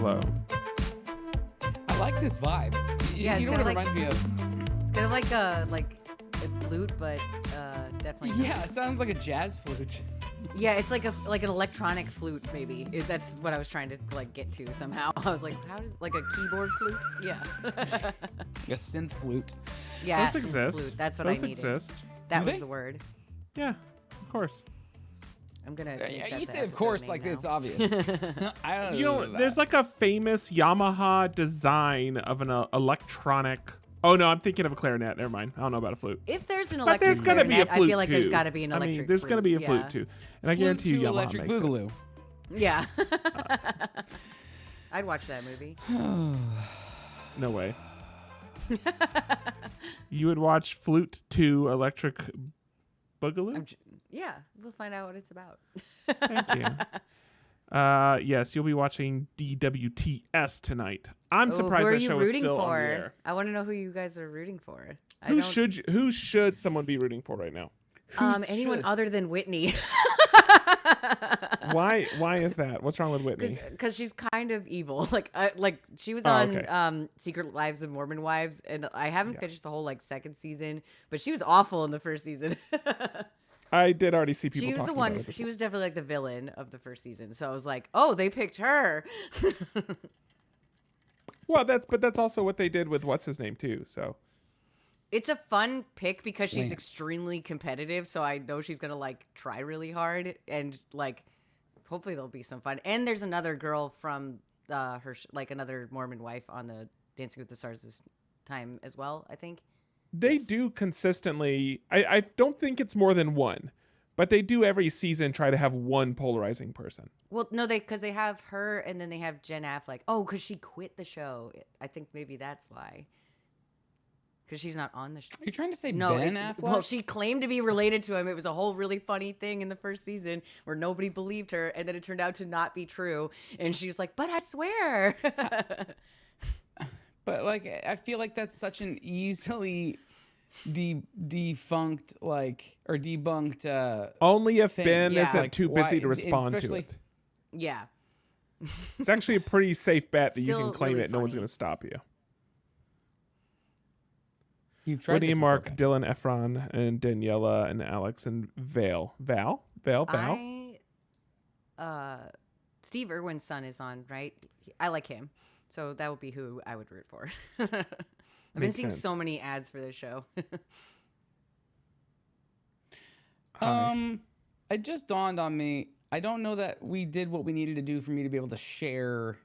Hello. I like this vibe. Yeah, you know what it reminds me of? It's kind of like a flute, but definitely. Yeah, it sounds like a jazz flute. Yeah, it's like an electronic flute, maybe. That's what I was trying to get to somehow. I was like, how does like a keyboard flute? Yeah. Like a synth flute. Yeah, Those exist. flute. That's what Those I needed. exist. That Do was they? the word. Yeah, of course. I'm gonna. You say of course like it's obvious. I don't know. You know, there's like a famous Yamaha design of an electronic. Oh no, I'm thinking of a clarinet. Never mind. I don't know about a flute. If there's an But there's electric gonna be a clarinet, flute I feel like there's too. got to be an electric. I mean, there's gonna be a flute, flute too, and I Flute guarantee you, to Yamaha electric makes it. boogaloo. Yeah. I'd watch that movie. No way. You would watch Flute to Electric Boogaloo? Yeah, we'll find out what it's about. Thank you. Yes, you'll be watching DWTS tonight. I'm surprised that show is still on the air. I want to know who you guys are rooting for. Who should someone be rooting for right now? Anyone should? other than Whitney. Why is that? What's wrong with Whitney? Because she's kind of evil. Like she was okay. on Secret Lives of Mormon Wives, and I haven't finished the whole second season, but she was awful in the first season. I did already see people She was talking the one. about it. She was definitely the villain of the first season. So I was like, oh, they picked her. Well, that's also what they did with what's his name too. So It's a fun pick because she's Lance. extremely competitive, so I know she's gonna try really hard, and hopefully there'll be some fun. And there's another girl from her another Mormon wife on the Dancing with the Stars this time as well, I think. they do consistently. I don't think it's more than one, but they do every season try to have one polarizing person. Well, no, because they have her, and then they have Jen Affleck. Oh, because she quit the show. I think maybe that's why. Because she's not on the show. Are you trying to say No, Ben Affleck? well, she claimed to be related to him. It was a whole really funny thing in the first season where nobody believed her, and then it turned out to not be true. And she's like, "But I swear." But I feel like that's such an easily defunct or debunked. Only if Thing. Ben Yeah. isn't too busy why- to respond to especially- it. Yeah. It's actually a pretty safe bet that you Still can claim really it. No one's funny. going to stop you. You've tried Whitney, this Mark, before, Dylan, Efron, and Daniela, and Alex, and Val. Steve Irwin's son is on, right? I like him. So that would be who I would root for. I've been Makes seeing sense. so many ads for this show. It just dawned on me. I don't know that we did what we needed to do for me to be able to share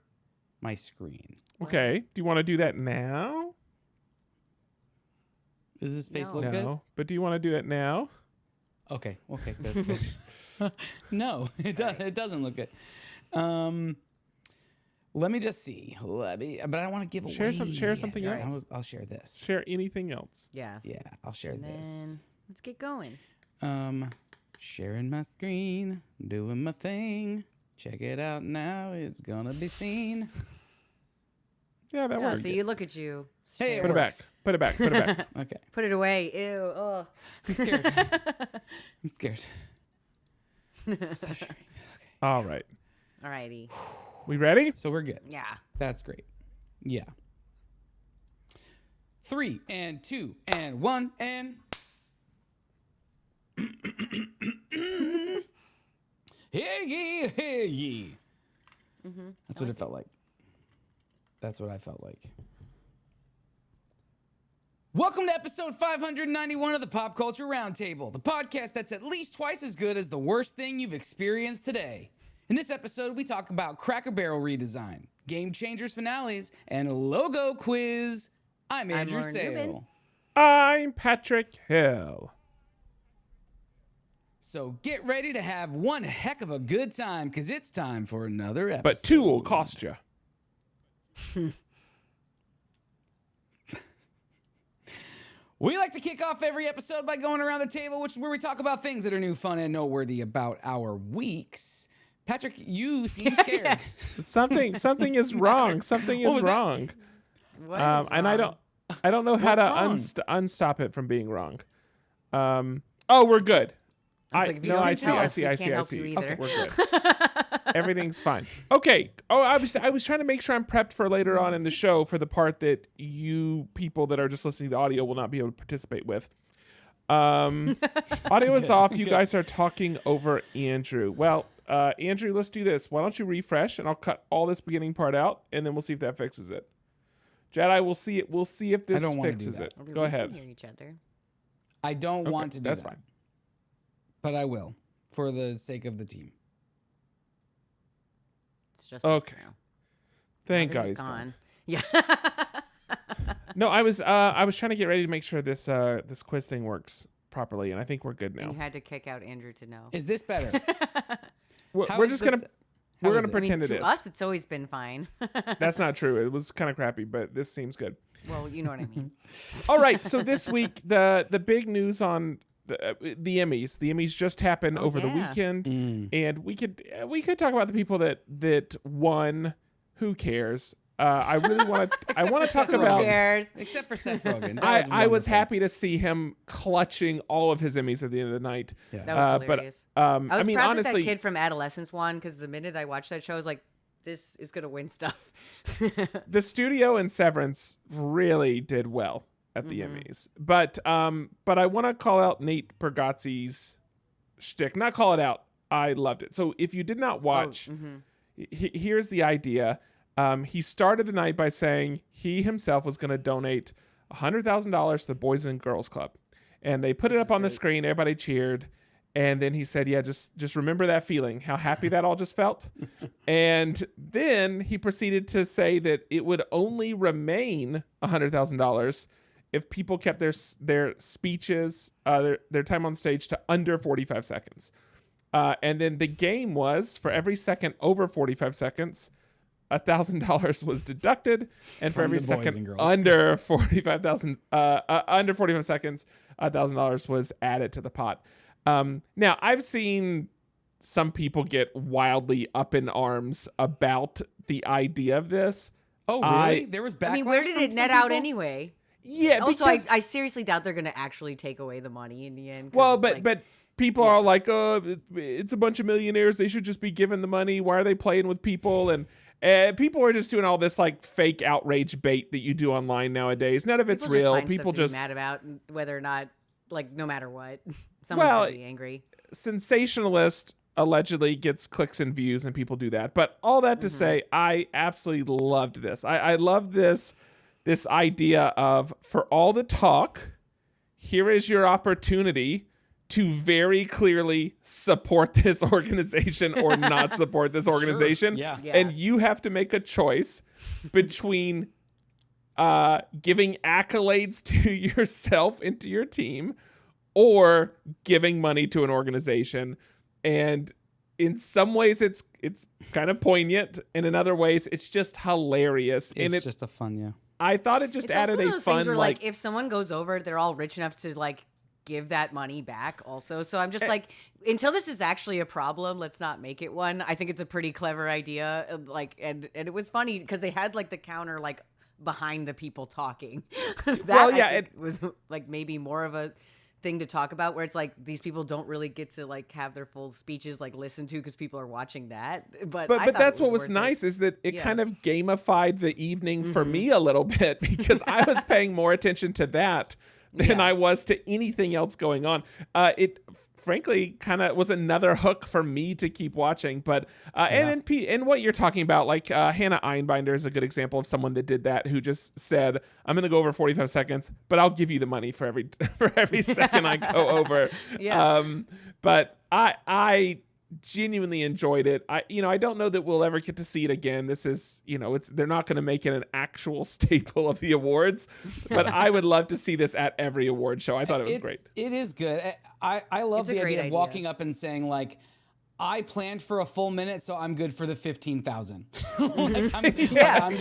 my screen. Okay. Do you want to do that now? Does this face No. look good? No. But do you want to do it now? Okay, that's good. No, it doesn't look good. Let me just see. But I don't want to give away. Share something All right, else. I'll share this. Share anything else. Yeah. Yeah, I'll share And this. then let's get going. Sharing my screen, doing my thing. Check it out now. It's gonna be seen. Yeah, that Oh, works. so you look at you. Hey, Share. Put it back. works. Put it back. Put it back. Okay, Put it away. Ew. Oh. I'm scared. I'm scared. Stop sharing. All right. Alrighty. We ready? So we're good. Yeah. That's great. Yeah. 3 and 2 and 1 and. Hear ye, hear ye. That's what it felt like. That's what I felt like. Welcome to episode 591 of the Pop Culture Roundtable, the podcast that's at least twice as good as the worst thing you've experienced today. In this episode, we talk about Cracker Barrel redesign, Game Changers finales, and logo quiz. I'm Andrew Lauren Sale. Newman. I'm Patrick Hill. So get ready to have one heck of a good time, because it's time for another episode. But 2 will cost you. We like to kick off every episode by going around the table, which is where we talk about things that are new, fun, and noteworthy about our weeks. Patrick, you seem scared. Yes. Something is wrong. Something is was that? wrong. What is And wrong? I don't know how to What's wrong? unstop it from being wrong. Oh, we're good. I was like, if you no, don't I tell us, see. we I can't see. I help see. you either. Okay, we're good. Everything's fine. Okay. Oh, I was trying to make sure I'm prepped for later on in the show for the part that you people that are just listening to the audio will not be able to participate with. Audio is off. You guys are talking over Andrew. Well, Andrew, let's do this. Why don't you refresh, and I'll cut all this beginning part out, and then we'll see if that fixes it. Jedi, we'll see it. We'll see if this fixes it. Go ahead. Hear each other. I don't want to do that's that. fine. But I will, for the sake of the team. It's just okay. Now. Thank Now God he's gone. gone. Yeah. No, I was trying to get ready to make sure this quiz thing works properly, and I think we're good now. And you had to kick out Andrew to know. Is this better? We're gonna pretend it is. To us, it's always been fine. That's not true. It was kind of crappy, but this seems good. Well, you know what I mean. All right, so this week the big news on the Emmys. The Emmys just happened over the weekend, and we could talk about the people that won. Who cares? I really want to. I want to talk about. Who cares? Except for Seth Rogen. I was happy to see him clutching all of his Emmys at the end of the night. Yeah. That was hilarious. But I was I mean, proud honestly, that kid from Adolescence won, because the minute I watched that show, I was like, this is gonna win stuff. the studio and Severance really did well at the Emmys. But I want to call out Nate Bargatze's shtick. Not call it out. I loved it. So if you did not watch, here's the idea. He started the night by saying he himself was going to donate $100,000 to the Boys and Girls Club. And they put it up on the screen. Everybody cheered. And then he said, yeah, just remember that feeling, how happy that all just felt. And then he proceeded to say that it would only remain $100,000 if people kept their speeches, their time on stage to under 45 seconds. And then the game was, for every second over 45 seconds, $1,000 was deducted, and for every second under 45 seconds, $1,000 was added to the pot. Now, I've seen some people get wildly up in arms about the idea of this. Oh, really? There was backlash. I mean, where did it net out anyway? Yeah. Also, I seriously doubt they're going to actually take away the money in the end. Well, but people are like, oh, it's a bunch of millionaires. They should just be given the money. Why are they playing with people? And people are just doing all this like fake outrage bait that you do online nowadays. None of it's real. People just mad about whether or not, like, no matter what, someone's gonna be angry. Sensationalist allegedly gets clicks and views, and people do that. But all that to say, I absolutely loved this. I love this idea of, for all the talk, here is your opportunity to very clearly support this organization or not support this organization. Sure. Yeah. And you have to make a choice between giving accolades to yourself and to your team, or giving money to an organization. And in some ways it's kind of poignant, and in other ways it's just hilarious. It's just a fun, yeah. I thought it just added a fun, where, like, if someone goes over, they're all rich enough to like give that money back also. So I'm just like, until this is actually a problem, let's not make it one. I think it's a pretty clever idea. Like, and it was funny because they had like the counter like behind the people talking. It was like maybe more of a thing to talk about, where it's like these people don't really get to like have their full speeches like listened to because people are watching that. But that's what was nice, is that it kind of gamified the evening for me a little bit, because I was paying more attention to that than I was to anything else going on. It frankly kind of was another hook for me to keep watching. But and what you're talking about, like Hannah Einbinder is a good example of someone that did that, who just said, I'm going to go over 45 seconds, but I'll give you the money for every second I go over. But I genuinely enjoyed it. I don't know that we'll ever get to see it again. This is, they're not going to make it an actual staple of the awards, but I would love to see this at every award show. I thought it was great. It is good. I love the idea of walking up and saying, like, I planned for a full minute, so I'm good for the 15,000. I'm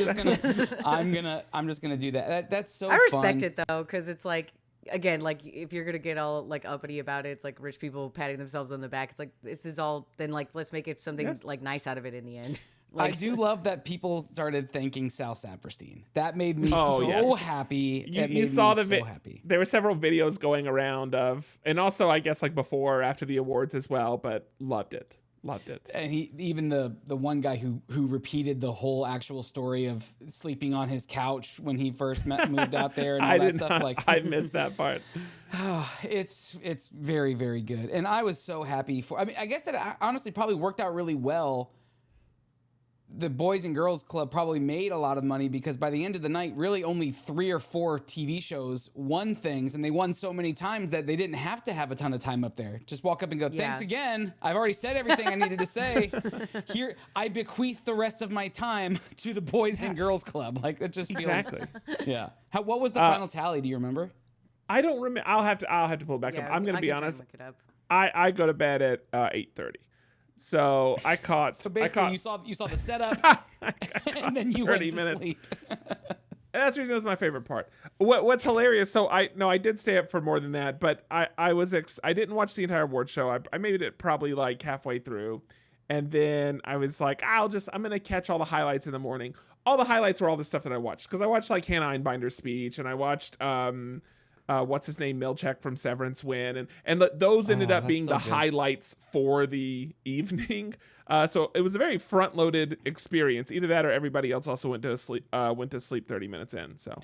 just gonna do that. That's so fun. I respect it though, because it's like, again, like, if you're gonna get all like uppity about it, it's like rich people patting themselves on the back. It's like, this is all, then like, let's make it something like nice out of it in the end. Like, I do love that people started thanking Sal Saperstein. That made me so happy. You saw so happy. There were several videos going around of, and also I guess like before or after the awards as well, but loved it. Loved it. And even the one guy who repeated the whole actual story of sleeping on his couch when he first moved out there and all that stuff. I missed that part. It's very, very good. And I was so happy for, I mean, I guess that honestly probably worked out really well. The Boys and Girls Club probably made a lot of money because by the end of the night, really only 3 or 4 TV shows won things, and they won so many times that they didn't have to have a ton of time up there. Just walk up and go, thanks again. I've already said everything I needed to say. Here, I bequeath the rest of my time to the Boys and Girls Club. Like, it just feels... Exactly. Yeah. What was the final tally? Do you remember? I don't remember. I'll have to pull it back up. I'm going to be honest. Look it up. I go to bed at 8:30. So I caught. So basically, you saw the setup, and then you went to sleep. And that's the reason it was my favorite part. What's hilarious? So I did stay up for more than that, but I didn't watch the entire award show. I made it probably like halfway through, and then I was like, I'm gonna catch all the highlights in the morning. All the highlights were all the stuff that I watched because I watched like Hannah Einbinder's speech, and I watched what's his name, Milchek from Severance win, and those ended up being the highlights for the evening. So it was a very front-loaded experience. Either that or everybody else also went to sleep 30 minutes in. So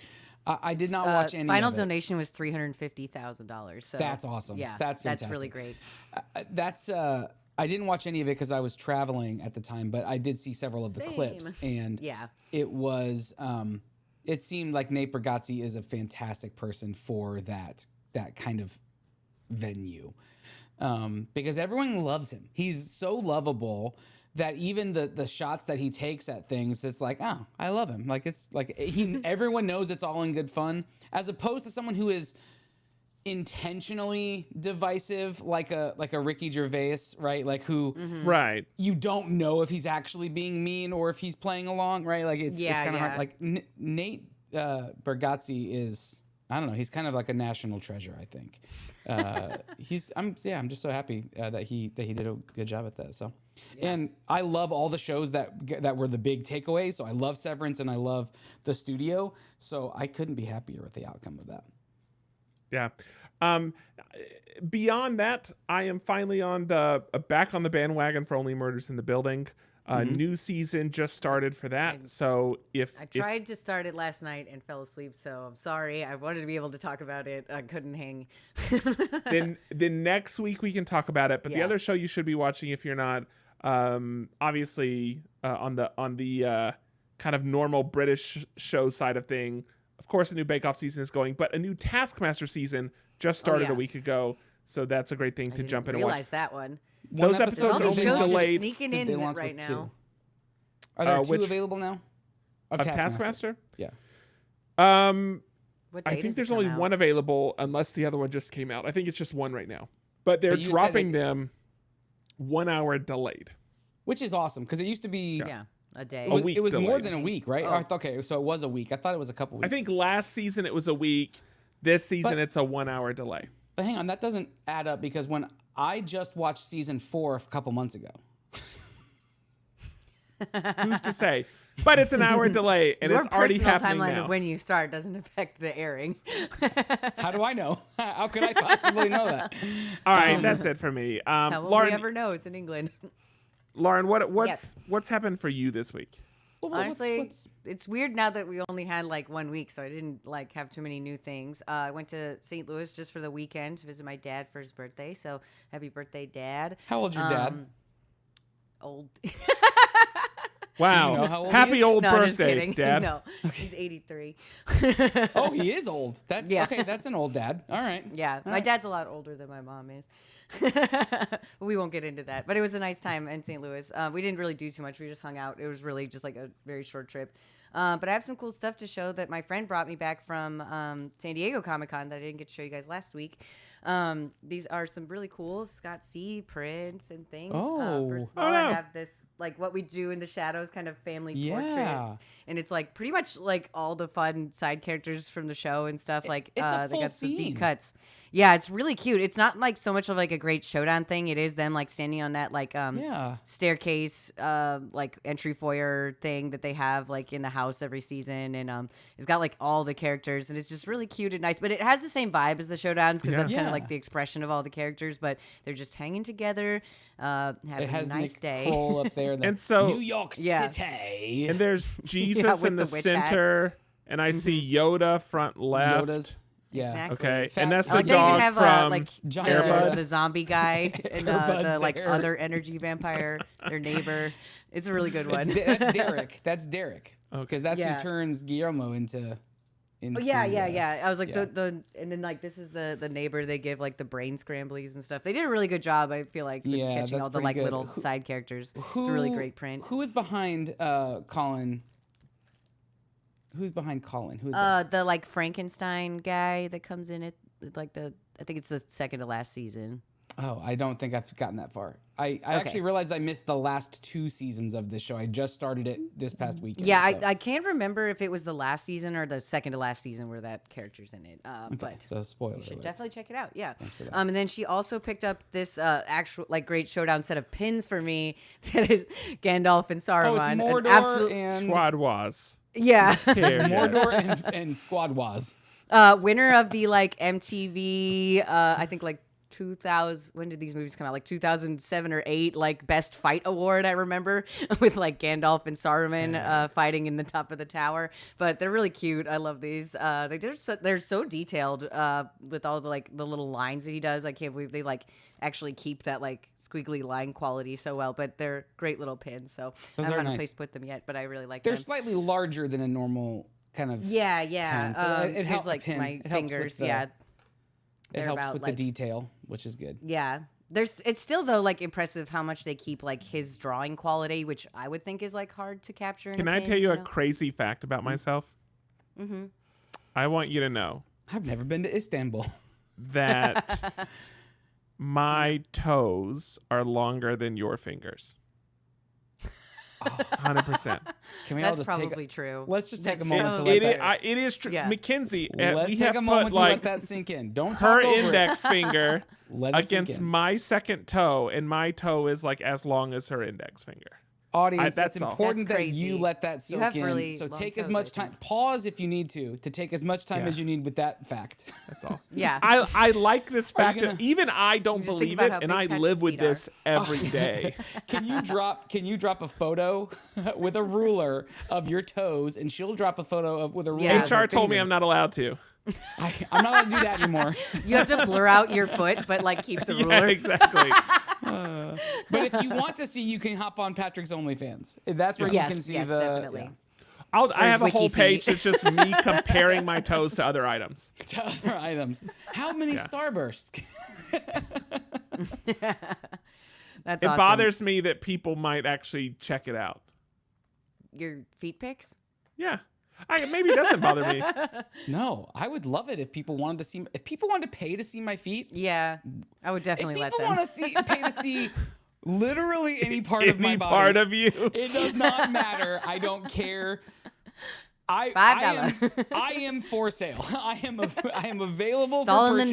I did not watch any. Final of it. donation was $350,000. So that's awesome. Yeah, that's fantastic. That's really great. I didn't watch any of it because I was traveling at the time, but I did see several of the clips, and it was. It seemed like Nate Bargatze is a fantastic person for that kind of venue, because everyone loves him. He's so lovable that even the shots that he takes at things, it's like, oh, I love him. Like it's like everyone knows it's all in good fun, as opposed to someone who is intentionally divisive, like a Ricky Gervais, right? Like who, right? You don't know if he's actually being mean or if he's playing along, right? Like it's kind of hard. Like Nate Bargatze is, I don't know, he's kind of like a national treasure, I think. I'm just so happy that he did a good job at that. So, and I love all the shows that were the big takeaways. So I love Severance and I love The Studio. So I couldn't be happier with the outcome of that. Yeah. Beyond that, I am finally on back on the bandwagon for Only Murders in the Building. New season just started for that. So I tried to start it last night and fell asleep, so I'm sorry. I wanted to be able to talk about it. I couldn't hang. then next week we can talk about it. But the other show you should be watching if you're not, obviously on the kind of normal British show side of thing. Of course, a new Bake Off season is going, but a new Taskmaster season just started a week ago, so that's a great thing to jump in and watch. Realize that one. Those episodes are only delayed. Sneaking in right now. Are there 2 available now? Of Taskmaster? Yeah. I think there's only one available, unless the other one just came out. I think it's just one right now, but they're dropping them 1 hour delayed, which is awesome because it used to be a day. A week. It was delayed. more than a week, right? Oh. Okay, so it was a week. I thought it was a couple weeks. I think last season it was a week. This season it's a 1 hour delay. But hang on, that doesn't add up because when I just watched season 4 a couple months ago. Who's to say? But it's an hour delay, and it's already happening timeline now. Of when you start doesn't affect the airing. How do I know? How could I possibly know that? All right, that's it for me. How will Lauren, we ever know? It's in England. Lauren, what's happened for you this week? Well, honestly, it's weird now that we only had like 1 week, so I didn't have too many new things. I went to St. Louis just for the weekend to visit my dad for his birthday. So happy birthday, Dad! How old's your dad? Old. Wow! You know how old Happy old birthday, just Dad! No, he's 83. Oh, he is old. Okay. That's an old dad. All right. Yeah, my dad's a lot older than my mom is. We won't get into that, but it was a nice time in St. Louis. We didn't really do too much. We just hung out. It was really just like a very short trip. But I have some cool stuff to show that my friend brought me back from San Diego Comic-Con that I didn't get to show you guys last week. These are some really cool Scott C. prints and things. First of all, I have this, like, what we do in the shadows kind of family portrait. And it's like pretty much like all the fun side characters from the show and stuff. Like it's a full they got some scene. deep cuts. Yeah, it's really cute. It's not like so much of like a Great Showdown thing. It is them like standing on that like staircase like entry foyer thing that they have like in the house every season, and it's got like all the characters, and it's just really cute and nice. But it has the same vibe as the Showdowns because that's kind of like the expression of all the characters. But they're just hanging together, having a nice day. Kroll up there, And so New York City, and there's Jesus in the the witch hat. center, and I see Yoda front left. Yoda's. Yeah. Exactly. Okay, Fat- and that's I the like that you dog have from like Giant Airbud. the zombie guy and the Airbud's like there. other energy vampire, their neighbor. It's a really good one. That's Derek. That's Derek. Because that's Yeah. who turns Guillermo into Oh, yeah. I was like the and then like this is the neighbor they give like the brain scramblies and stuff. They did a really good job. I feel like with Yeah, catching that's all the pretty like good. little side characters. It's a really great print. Who is behind Colin? Who's behind Colin? Who is that? The like Frankenstein guy that comes in at like I think it's the second to last season. Oh, I don't think I've gotten that far. I actually realized I missed the last 2 seasons of this show. I just started it this past weekend. Yeah, so. I can't remember if it was the last season or the second to last season where that character's in it. But So spoiler you should alert. definitely check it out. Yeah. And then she also picked up this actual like Great Showdown set of pins for me that is Gandalf and Saruman. Oh, it's An Mordor absolute- and Schwadwaz. yeah. Here, Mordor and Squad Waz. Winner of the like MTV I think like 2000, when did these movies come out? Like 2007 or 8, like Best Fight Award, I remember, with like Gandalf and Saruman fighting in the top of the tower. But they're really cute. I love these. They're so detailed with all the like the little lines that he does. I can't believe they like actually keep that like squiggly line quality so well. But they're great little pins. So Those I haven't are found a nice. place to put them yet, but I really like They're them. slightly larger than a normal kind of Yeah. pen, so it Here's helps like pin. my It helps with fingers. the- Yeah. It They're helps about, with like- the detail, which is good. Yeah. It's still though like impressive how much they keep like his drawing quality, which I would think is like hard to capture. In Can a I pin, tell you a know? crazy fact about myself? Mm-hmm. I want you to know I've never been to Istanbul. that my toes are longer than your fingers. 100%. Can we all That's just probably take true. Let's just take That's a moment to probably let It, that. it is true. Yeah. Mackenzie, Let's we take have a put moment to like let that sink in. Don't her talk over index it. finger Let it sink against in. my second toe, and my toe is like as long as her index finger. Audience, that's it's all. important That's that you crazy. let that soak have in. really So long take as toes, much I time. think. Pause if you need to take as much time Yeah. as you need with that fact. That's all. Yeah. I like this Are you fact. gonna- Even I don't You just think believe about it, how and big I Patrick's live with feet are. this every day. Can you drop a photo with a ruler of your toes, and she'll drop a photo of with a ruler. Yeah. of her HR told me I'm fingers. not allowed to. I'm not allowed to do that anymore. You have to blur out your foot, but like keep the Yeah, ruler. exactly. But if you want to see, you can hop on Patrick's OnlyFans. That's where Yes, you can see yes, the. definitely. I There's have a whole wiki page feet. that's just me comparing my toes to other items. To other items. How many starbursts? That's It awesome. bothers me that people might actually check it out. Your feet pics? Yeah. Maybe it doesn't bother me. No, I would love it if people wanted to see. If people wanted to pay to see my feet, Yeah. I would if definitely let people them. want to pay to see literally any part of my Any body, part of you. it does not matter. I don't care. I am for sale. I am available for all in the purchase.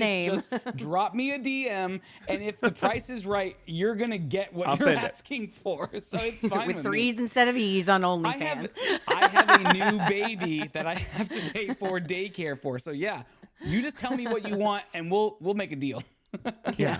name. Just drop me a DM, and if the price is right, you're gonna get what I'll you're send it. asking for. So it's fine with with threes me. instead of E's on I OnlyFans. have a new baby that I have to pay for daycare for. So yeah, you just tell me what you want, and we'll make a deal. Yeah.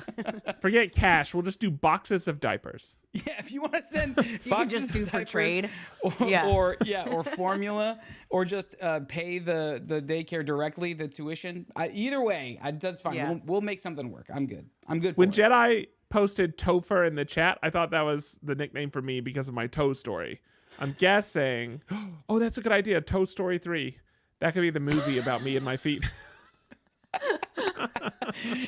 Forget cash. We'll just do boxes of diapers. Yeah, if you want to send You can boxes just of do for diapers trade. or, Yeah. or formula, or just pay the daycare directly, the tuition. Either way, that's fine. Yeah. We'll make something work. I'm good. I'm good for When it. Jedi posted Topher in the chat, I thought that was the nickname for me because of my toe story. I'm guessing, oh, that's a good idea. Toe Story 3. That could be the movie about me and my feet.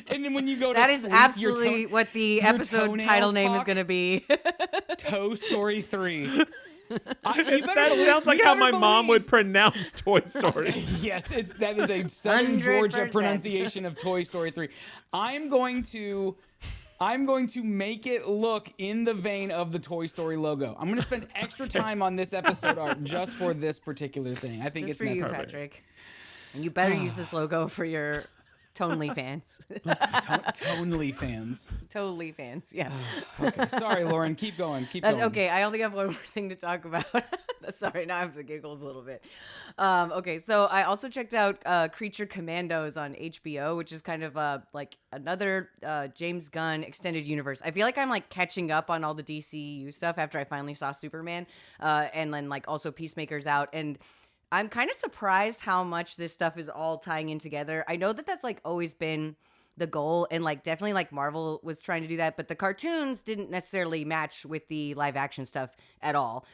And then when you go to That is sleep, absolutely what the your episode toenails title name is talk? going to be. Toe Story 3. That sounds like how my mom would pronounce Toy Story. Yes, that is a Southern Georgia 100%. pronunciation of Toy Story 3. I'm going to make it look in the vein of the Toy Story logo. I'm going to spend extra time on this episode art just for this particular thing. I think Just it's for you, necessary. Patrick. And you better use this logo for your Tonally fans. Tonally fans. Totally fans. Yeah. Okay, sorry, Lauren. Keep going. That's going. okay. I only have one more thing to talk about. Sorry, now I have the giggles a little bit. Okay, so I also checked out Creature Commandos on HBO, which is kind of like another James Gunn extended universe. I feel like I'm like catching up on all the DCU stuff after I finally saw Superman, and then like also Peacemaker's out, and I'm kind of surprised how much this stuff is all tying in together. I know that that's like always been the goal, and like definitely like Marvel was trying to do that, but the cartoons didn't necessarily match with the live action stuff at all.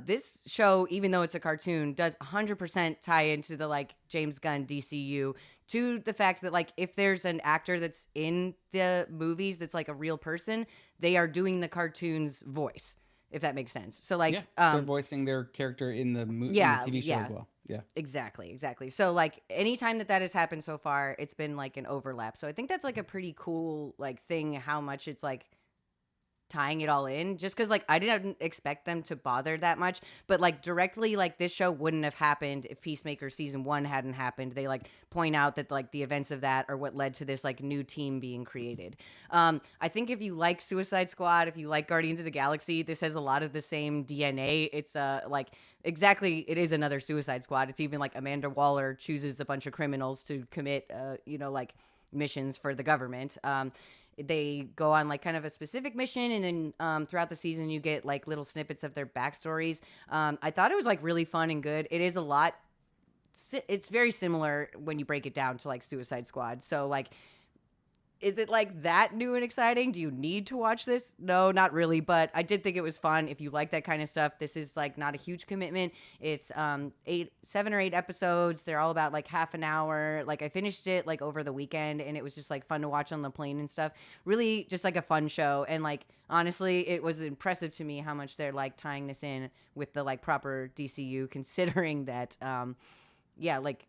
This show, even though it's a cartoon, does 100% tie into the like James Gunn DCU, to the fact that like if there's an actor that's in the movies that's like a real person, they are doing the cartoon's voice, if that makes sense. So like they're voicing their character in the in the TV show as well. Yeah. Exactly. So like anytime that has happened so far, it's been like an overlap. So I think that's like a pretty cool like thing, how much it's like tying it all in, just because like I didn't expect them to bother that much, but like directly like this show wouldn't have happened if Peacemaker season 1 hadn't happened. They like point out that like the events of that are what led to this like new team being created. I think if you like Suicide Squad, if you like Guardians of the Galaxy, this has a lot of the same DNA. It's like exactly, it is another Suicide Squad. It's even like Amanda Waller chooses a bunch of criminals to commit like missions for the government. They go on like kind of a specific mission, and then throughout the season you get like little snippets of their backstories. I thought it was like really fun and good. It is a lot. It's very similar when you break it down to like Suicide Squad. So like, is it like that new and exciting? Do you need to watch this? No, not really, but I did think it was fun. If you like that kind of stuff, this is like not a huge commitment. It's 7 or 8 episodes. They're all about like half an hour. Like I finished it like over the weekend, and it was just like fun to watch on the plane and stuff. Really just like a fun show. And like honestly, it was impressive to me how much they're like tying this in with the like proper DCU, considering that like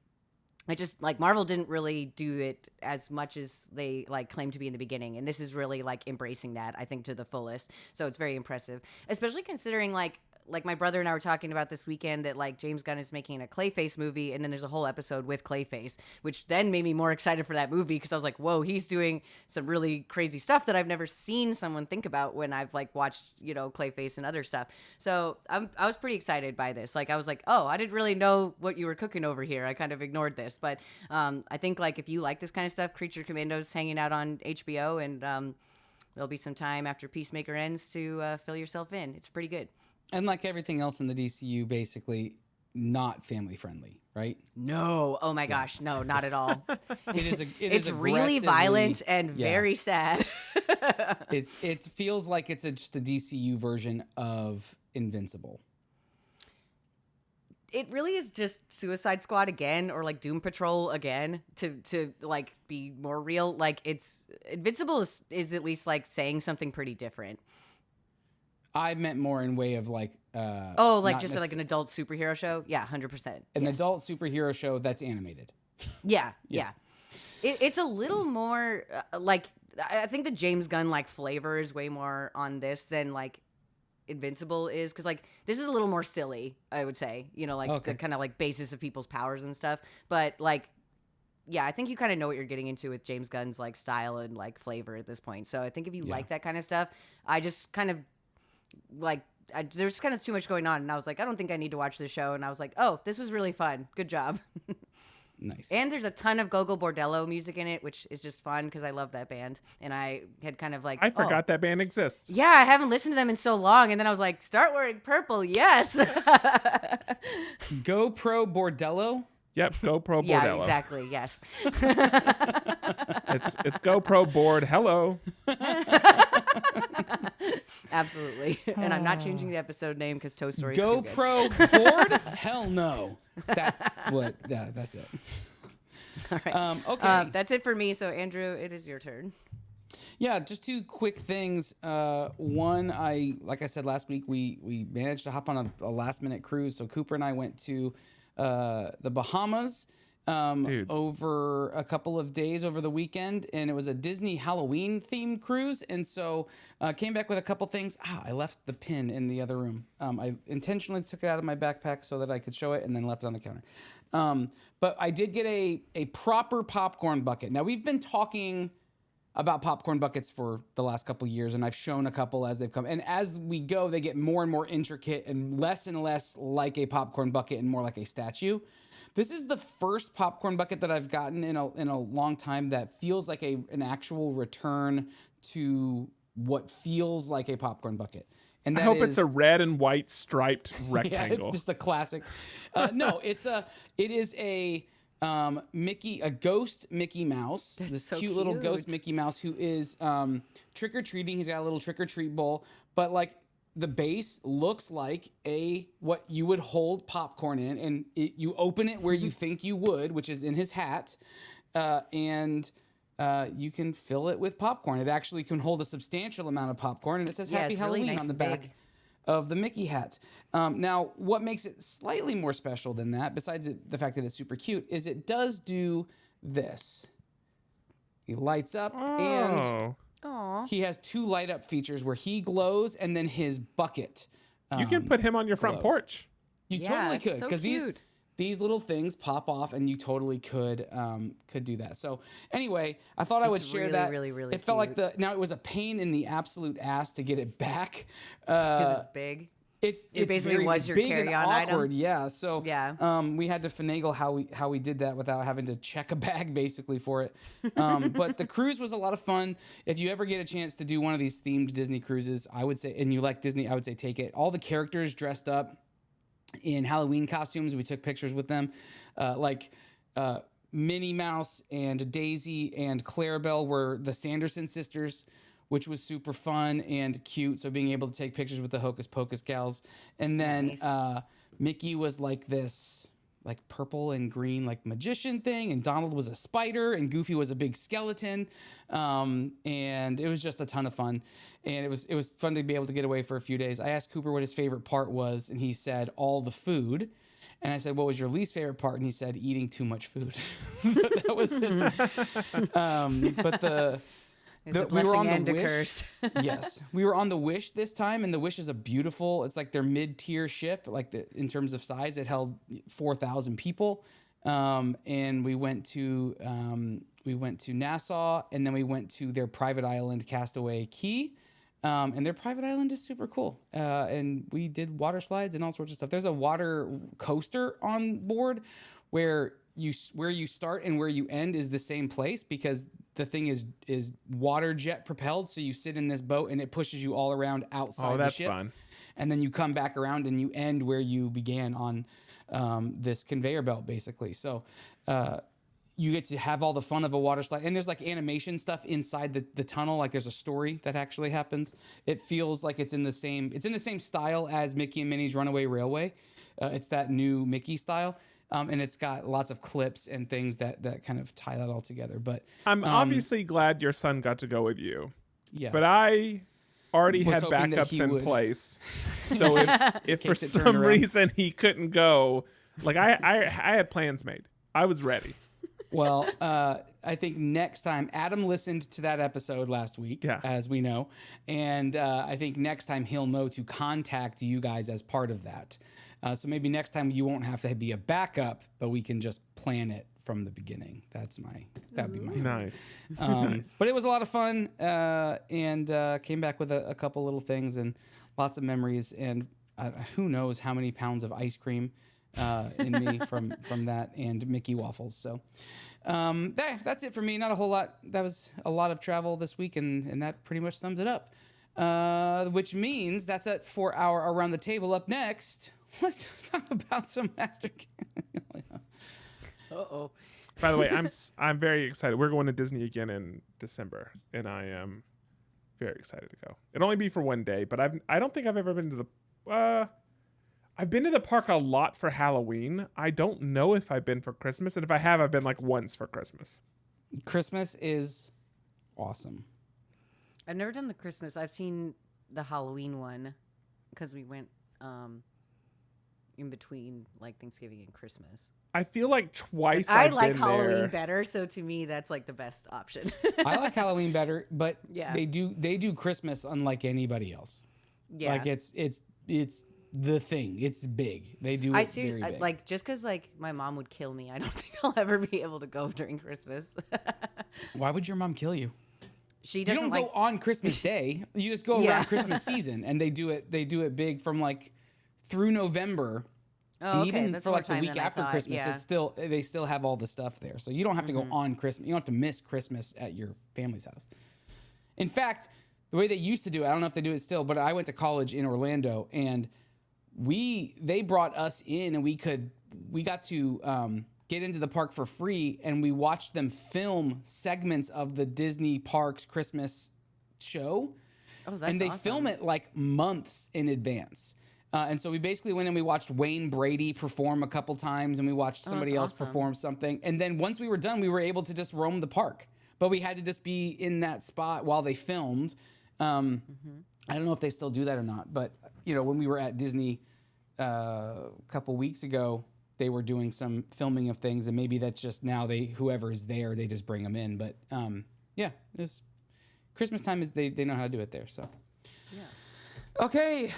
I just like Marvel didn't really do it as much as they like claimed to be in the beginning, and this is really like embracing that, I think, to the fullest. So it's very impressive, especially considering like my brother and I were talking about this weekend that like James Gunn is making a Clayface movie, and then there's a whole episode with Clayface, which then made me more excited for that movie, because I was like, whoa, he's doing some really crazy stuff that I've never seen someone think about when I've like watched, Clayface and other stuff. So I was pretty excited by this. Like I was like, oh, I didn't really know what you were cooking over here. I kind of ignored this, but I think like if you like this kind of stuff, Creature Commandos hanging out on HBO, and there'll be some time after Peacemaker ends to fill yourself in. It's pretty good. And like everything else in the DCU, basically not family friendly, right? No. Oh my gosh. No, not at all. It's really violent and very sad. It feels like it's just a DCU version of Invincible. It really is just Suicide Squad again, or like Doom Patrol again, to like be more real. Like it's Invincible is at least like saying something pretty different. I meant more in way of like like just like an adult superhero show. Yeah, 100%. An adult superhero show that's animated. Yeah. It's a little more like, I think the James Gunn like flavor is way more on this than like Invincible is, because like this is a little more silly, I would say, the kind of like basis of people's powers and stuff. But like, yeah, I think you kind of know what you're getting into with James Gunn's like style and like flavor at this point. So I think if you like that kind of stuff, I just kind of like there's kind of too much going on, and I was like, I don't think I need to watch this show. And I was like, oh, this was really fun. Good job. Nice. And there's a ton of Gogo Bordello music in it, which is just fun because I love that band. And I had kind of like, I forgot that band exists. Yeah, I haven't listened to them in so long. And then I was like, start wearing purple. Yes. GoPro Bordello. Yep, GoPro Bordello. Yeah, exactly. Yes. It's GoPro Board. Hello. Absolutely. And I'm not changing the episode name because Toy Story is GoPro Board? Hell no. That's what. Yeah, that's it. All right. Okay. That's it for me. So Andrew, it is your turn. Yeah, just 2 quick things. One, like I said last week, we managed to hop on a last minute cruise. So Cooper and I went to the Bahamas, Dude. over a couple of days over the weekend, and it was a Disney Halloween themed cruise. And so came back with a couple things. I left the pin in the other room. I intentionally took it out of my backpack so that I could show it, and then left it on the counter. But I did get a proper popcorn bucket. Now, we've been talking about popcorn buckets for the last couple of years, and I've shown a couple as they've come. And as we go, they get more and more intricate and less like a popcorn bucket and more like a statue. This is the first popcorn bucket that I've gotten in a long time that feels like an actual return to what feels like a popcorn bucket. And I hope it's a red and white striped yeah, rectangle. it's just a classic. No, it is a ghost Mickey Mouse. That's this so cute little ghost cute. Mickey Mouse who is trick or treating. He's got a little trick or treat bowl, but like the base looks like what you would hold popcorn in, and you open it where you think you would, which is in his hat, and you can fill it with popcorn. It actually can hold a substantial amount of popcorn, and it says Happy it's really Halloween nice on the and back big. of the Mickey hat. Now, what makes it slightly more special than that, besides the fact that it's super cute, is it does do this. He lights up, and Oh. Aw. he has 2 light up features where he glows, and then his bucket. You can put him on your front glows. porch. You Yeah, totally it's could, so because cute. these little things pop off, and you totally could do that. So anyway, I thought I would It's share really, that. really, really it felt like cute. now it was a pain in the absolute ass to get it back. Because it's big. It's basically very, was it's your big and carry-on item? awkward, yeah. So Yeah. we had to finagle how we did that without having to check a bag basically for it. But the cruise was a lot of fun. If you ever get a chance to do one of these themed Disney cruises, I would say, and you like Disney, I would say take it. All the characters dressed up in Halloween costumes. We took pictures with them, Minnie Mouse and Daisy and Clarabelle were the Sanderson sisters, which was super fun and cute. So being able to take pictures with the Hocus Pocus gals. And then Nice. Mickey was like this like purple and green like magician thing, and Donald was a spider, and Goofy was a big skeleton. And it was just a ton of fun. And it was fun to be able to get away for a few days. I asked Cooper what his favorite part was, and he said all the food. And I said, what was your least favorite part? And he said, eating too much food. That was his. But It's a we were on blessing and the a Wish. curse. Yes, we were on the Wish this time, and the Wish is a beautiful. It's like their mid-tier ship, in terms of size. It held 4,000 people, and we went to Nassau, and then we went to their private island, Castaway Key, and their private island is super cool. And we did water slides and all sorts of stuff. There's a water coaster on board where you start and where you end is the same place, because the thing is water jet propelled. So you sit in this boat and it pushes you all around outside the ship. Fun. And then you come back around and you end where you began on this conveyor belt, basically. So you get to have all the fun of a water slide. And there's like animation stuff inside the tunnel. Like there's a story that actually happens. It feels like it's in the same style as Mickey and Minnie's Runaway Railway. It's that new Mickey style. And it's got lots of clips and things that kind of tie that all together. But I'm obviously glad your son got to go with you. yeah, But I already Was had hoping that he backups in would. place. So if for case it turned some around. reason he couldn't go, like I had plans made. I was ready. well, I think next time Adam listened to that episode last week, Yeah. as we know, and I think next time he'll know to contact you guys as part of that. So maybe next time you won't have to be a backup, but we can just plan it from the beginning. That'd be my hope. Nice. But it was a lot of fun, and came back with a couple little things and lots of memories, and who knows how many pounds of ice cream in me from that, and Mickey waffles. So that's it for me. Not a whole lot. That was a lot of travel this week, and that pretty much sums it up. Which means that's it for our Around the Table. Up next, let's talk about some Master. Uh-oh. By the way, I'm very excited. We're going to Disney again in December, and I am very excited to go. It'll only be for one day, but I don't think I've ever been to the. I've been to the park a lot for Halloween. I don't know if I've been for Christmas, and if I have, I've been like once for Christmas. Christmas is awesome. I've never done the Christmas. I've seen the Halloween one because we went in between like Thanksgiving and Christmas. I feel like twice I I've like been Halloween there. better, so to me that's like the best option. I like Halloween better, but Yeah. they do Christmas unlike anybody else. Yeah. Like it's the thing. It's big. They do it very big. Like just because like my mom would kill me, I don't think I'll ever be able to go during Christmas. Why would your mom kill you? She You doesn't don't like. go on Christmas Day. You just go Yeah. around Christmas season, and they do it big from like through November. Oh, And okay. even That's for more like the time week than I after thought, Christmas, yeah. it's they still have all the stuff there. So you don't have to go on Christmas. You don't have to miss Christmas at your family's house. In fact, the way they used to do it, I don't know if they do it still, but I went to college in Orlando, and they brought us in, and we got to get into the park for free, and we watched them film segments of the Disney Parks Christmas show. Oh, that's And they awesome. film it like months in advance. And so we basically went and we watched Wayne Brady perform a couple times, and we watched somebody else awesome. perform something. And then once we were done, we were able to just roam the park. But we had to just be in that spot while they filmed. I don't know if they still do that or not. But, when we were at Disney a couple weeks ago, they were doing some filming of things. And maybe that's just now whoever is there, they just bring them in. But, it's Christmas time they know how to do it there. So, Yeah. Okay.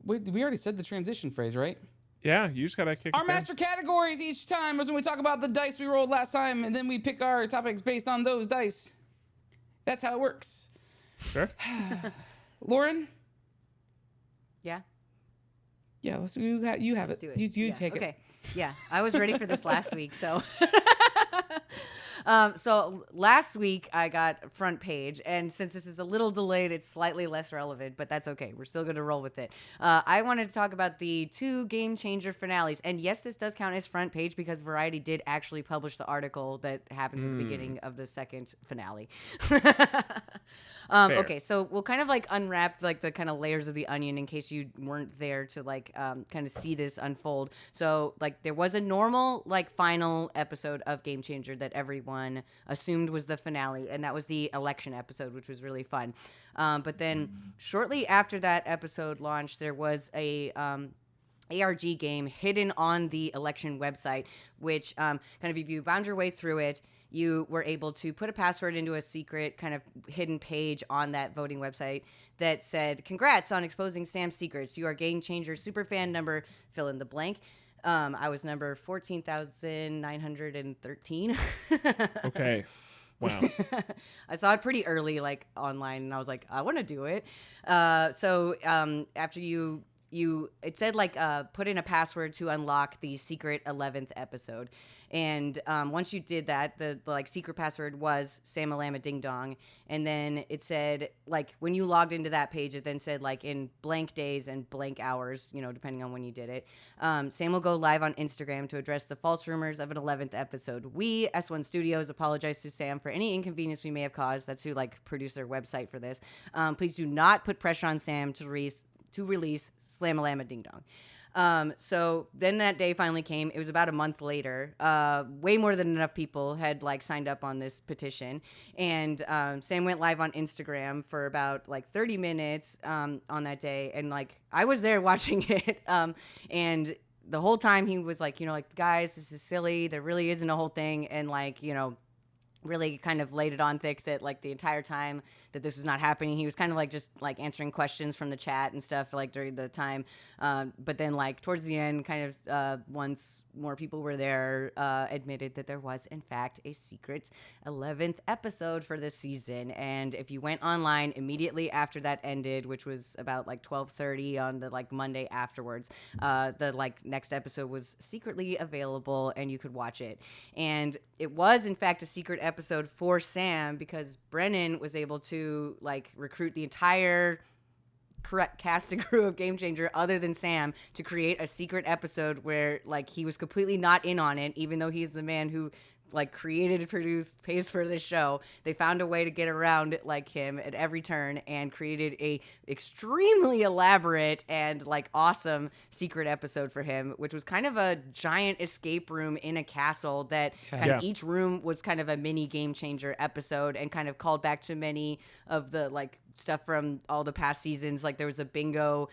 We already said the transition phrase, right? Yeah, you just gotta kick Our us in. master categories each time is when we talk about the dice we rolled last time, and then we pick our topics based on those dice. That's how it works. Sure. Lauren? Yeah. Yeah, you have Let's it. do it. You Yeah. take it. Okay. Yeah, I was ready for this last week, so. So last week I got front page, and since this is a little delayed, it's slightly less relevant, but that's okay. We're still going to roll with it. I wanted to talk about the 2 Game Changer finales, and yes, this does count as front page because Variety did actually publish the article that happens at the beginning of the second finale. Okay, so we'll kind of like unwrap like the kind of layers of the onion in case you weren't there to like kind of see this unfold. So like there was a normal like final episode of Game Changer that everyone assumed was the finale, and that was the election episode, which was really fun. But then shortly after that episode launched, there was a ARG game hidden on the election website, which kind of if you found your way through it, you were able to put a password into a secret kind of hidden page on that voting website that said, "Congrats on exposing Sam's secrets. You are Game Changer superfan number," fill in the blank. I was number 14,913. Okay. Wow. I saw it pretty early, like online, and I was like, I want to do it. So after it said like put in a password to unlock the secret 11th episode, and once you did that, the like secret password was Samalama Ding Dong, and then it said like when you logged into that page, it then said like in blank days and blank hours, depending on when you did it, Sam will go live on Instagram to address the false rumors of an 11th episode. We S1 Studios apologize to Sam for any inconvenience we may have caused. That's who like produced their website for this. Please do not put pressure on Sam to release Slam-A-Lama Ding Dong. So then that day finally came. It was about a month later. Way more than enough people had like signed up on this petition, and Sam went live on Instagram for about like 30 minutes on that day, and like I was there watching it, and the whole time he was like, guys, this is silly. There really isn't a whole thing, and like really kind of laid it on thick that like the entire time that this was not happening, he was kind of like just like answering questions from the chat and stuff like during the time, but then like towards the end kind of once more people were there, admitted that there was in fact a secret 11th episode for this season. And if you went online immediately after that ended, which was about like 12:30 on the like Monday afterwards, the like next episode was secretly available and you could watch it. And it was in fact a secret episode for Sam because Brennan was able to like recruit the entire correct cast and crew of Game Changer other than Sam to create a secret episode where like he was completely not in on it, even though he's the man who like created, produced, pays for this show. They found a way to get around like him at every turn and created a extremely elaborate and like awesome secret episode for him, which was kind of a giant escape room in a castle that kind of each room was kind of a mini Game Changer episode and kind of called back to many of the like stuff from all the past seasons. Like there was a bingo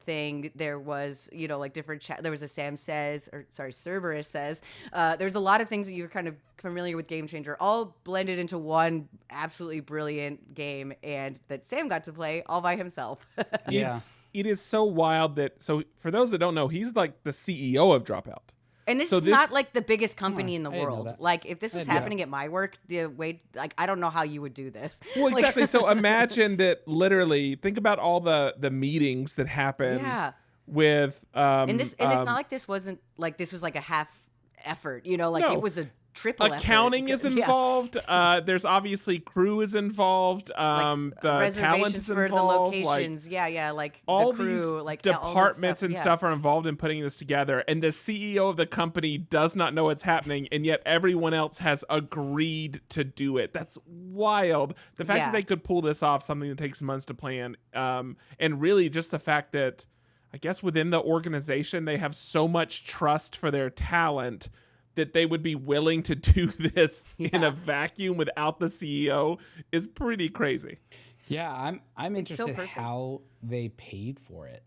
thing. There was, like different there was a Cerberus says. There's a lot of things that you're kind of familiar with Game Changer, all blended into one absolutely brilliant game, and that Sam got to play all by himself. Yeah. It is so wild so for those that don't know, he's like the CEO of Dropout. And this So is this- not like the biggest company in the I didn't know world. that. Like if this was happening at my work, the way, like I don't know how you would do this. Well, Like- exactly. So imagine that literally, think about all the meetings that happen Yeah. with And it's not like this wasn't like this was like a half effort, like No. it was a triple accounting effort. is Yeah. involved. There's obviously crew is involved. The talent Reservations is for involved. the locations. Like All the crew, these like all this departments and yeah. stuff are involved in putting this together, and the CEO of the company does not know it's happening, and yet everyone else has agreed to do it. That's wild. The fact Yeah. that they could pull this off, something that takes months to plan, and really just the fact that I guess within the organization they have so much trust for their talent that they would be willing to do this in a vacuum without the CEO is pretty crazy. Yeah, I'm interested perfect. how they paid for it.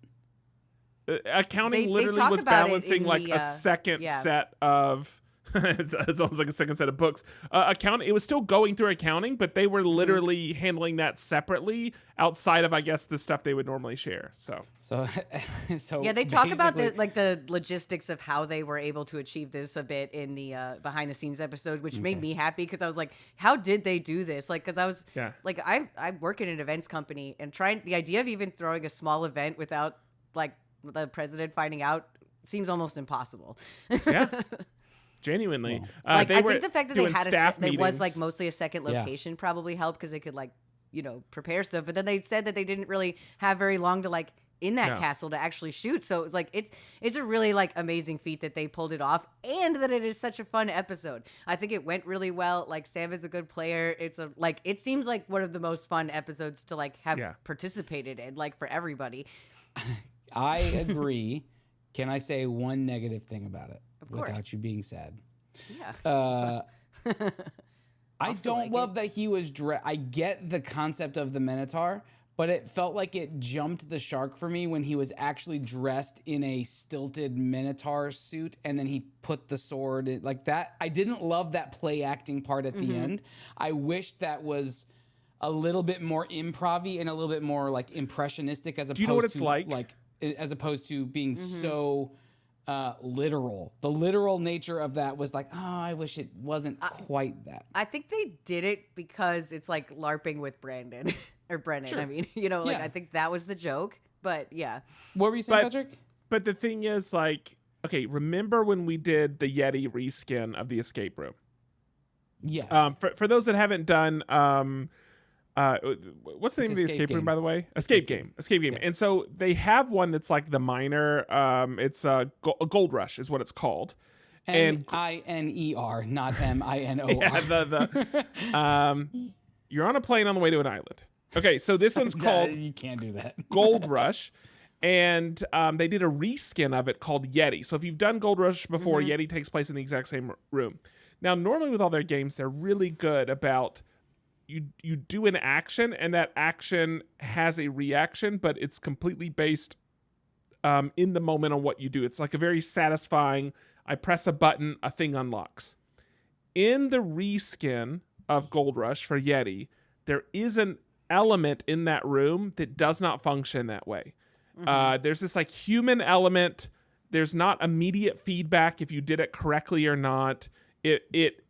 Accounting They literally talk was about it balancing in like the, a second yeah. set of it's almost like a second set of books. It was still going through accounting, but they were Mm-hmm. literally handling that separately outside of, I guess, the stuff they would normally share. So So Yeah, they talk about basically- the logistics of how they were able to achieve this a bit in the behind the scenes episode, which made me happy because I was like, how did they do this? Like, because I was Yeah. like, I work in an events company, and the idea of even throwing a small event without like the president finding out seems almost impossible. yeah, genuinely, Like they I were think the fact that they doing had staff there was like meetings. mostly a second Yeah. location probably helped because they could like prepare stuff. But then they said that they didn't really have very long to like in that No. castle to actually shoot. So it was like it's a really like amazing feat that they pulled it off, and that it is such a fun episode. I think it went really well. Like Sam is a good player. It seems like one of the most fun episodes to like have Yeah. participated in, like for everybody. I agree. Can I say one negative thing about it course. without you being sad? Yeah. I Also don't like love that he was I get the concept of the Minotaur, but it felt like it jumped the shark for me when he was actually dressed in a stilted Minotaur suit and then he put the sword in, like that. I didn't love that play acting part at the end. I wish that was a little bit more improv-y and a little bit more like impressionistic as opposed you know what it's to like? as opposed to being so literal. The literal nature of that was like, oh, I wish it wasn't quite that. I think they did it because it's like LARPing with Brandon or Brennan. Sure. I mean, Yeah. I think that was the joke. But yeah, What were you saying, But- Patrick? But the thing is, like, okay, remember when we did the Yeti reskin of the escape room? Yes. For those that haven't done, what's the name of the escape room, Game. by the way? Escape game. And so they have one that's like the minor. It's a Gold Rush is what it's called. And M-I-N-E-R, not M-I-N-O-R. yeah, you're on a plane on the way to an island. Okay, so this one's called You can't do that. Gold Rush, and they did a reskin of it called Yeti. So if you've done Gold Rush before, Yeti takes place in the exact same room. Now, normally with all their games, they're really good about you do an action, and that action has a reaction, but it's completely based in the moment on what you do. It's like a very satisfying, I press a button, a thing unlocks. In the reskin of Gold Rush for Yeti, there is an element in that room that does not function that way. There's this like human element. There's not immediate feedback if you did it correctly or not. It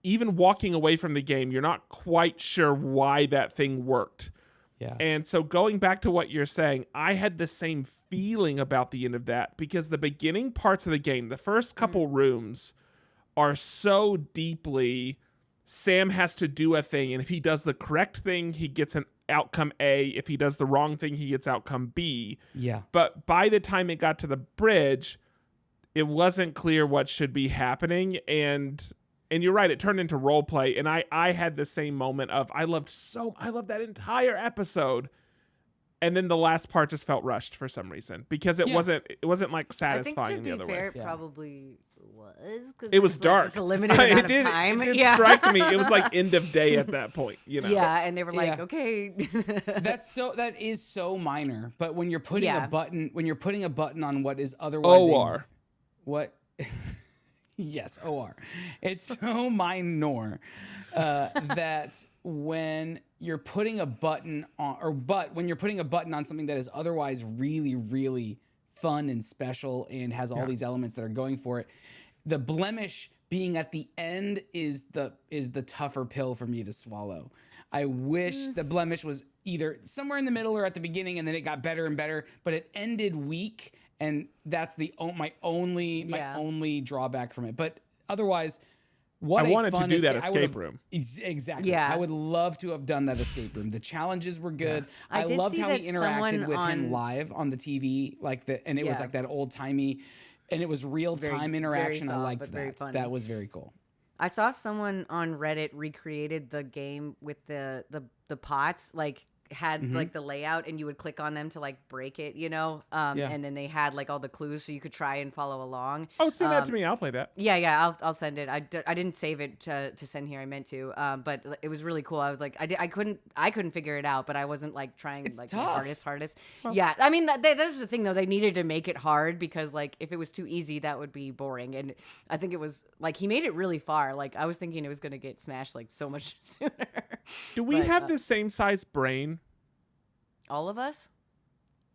even walking away from the game, you're not quite sure why that thing worked. Yeah. And so going back to what you're saying, I had the same feeling about the end of that because the beginning parts of the game, the first couple rooms are so deeply Sam has to do a thing, and if he does the correct thing, he gets an outcome A. If he does the wrong thing, he gets outcome B. Yeah. But by the time it got to the bridge, it wasn't clear what should be happening, and you're right, it turned into role play, and I had the same moment of I loved that entire episode, and then the last part just felt rushed for some reason because it wasn't like I think satisfying to the be other fair, way. it probably was. 'Cause It was there's, dark. Like, just a limited amount of time. It did yeah. strike me. It was like end of day at that point, you know. Yeah, and they were like, Yeah. okay. That is so minor. But when you're putting Yeah. a button on what is otherwise OR. what? Yes, OR. It's so minor that when you're putting a button on, when you're putting a button on something that is otherwise really, really fun and special and has all these elements that are going for it, the blemish being at the end is the tougher pill for me to swallow. I wish the blemish was either somewhere in the middle or at the beginning, and then it got better and better, but it ended weak. And that's my only drawback from it. But otherwise, what I a wanted to fun do that I escape would've- room. Exactly. Yeah. I would love to have done that escape room. The challenges were good. I I did loved see how he that interacted someone with him on- live on the TV, and it was Yeah. like that old timey, and it was real time Very interaction. I soft, liked but very that. funny. That was very cool. I saw someone on Reddit recreated the game with the pots, like had like the layout, and you would click on them to like break it, you know. And then they had like all the clues so you could try and follow along. Oh, send that to me. I'll play that. Yeah, I'll send it. I didn't save it to send here. I meant to, but it was really cool. I was like, I couldn't figure it out, but I wasn't like trying It's like tough. the hardest. Yeah, I mean that's the thing though. They needed to make it hard because like if it was too easy, that would be boring. And I think it was like he made it really far. Like I was thinking it was gonna get smashed like so much sooner. Do we But, have the same size brain? All of us?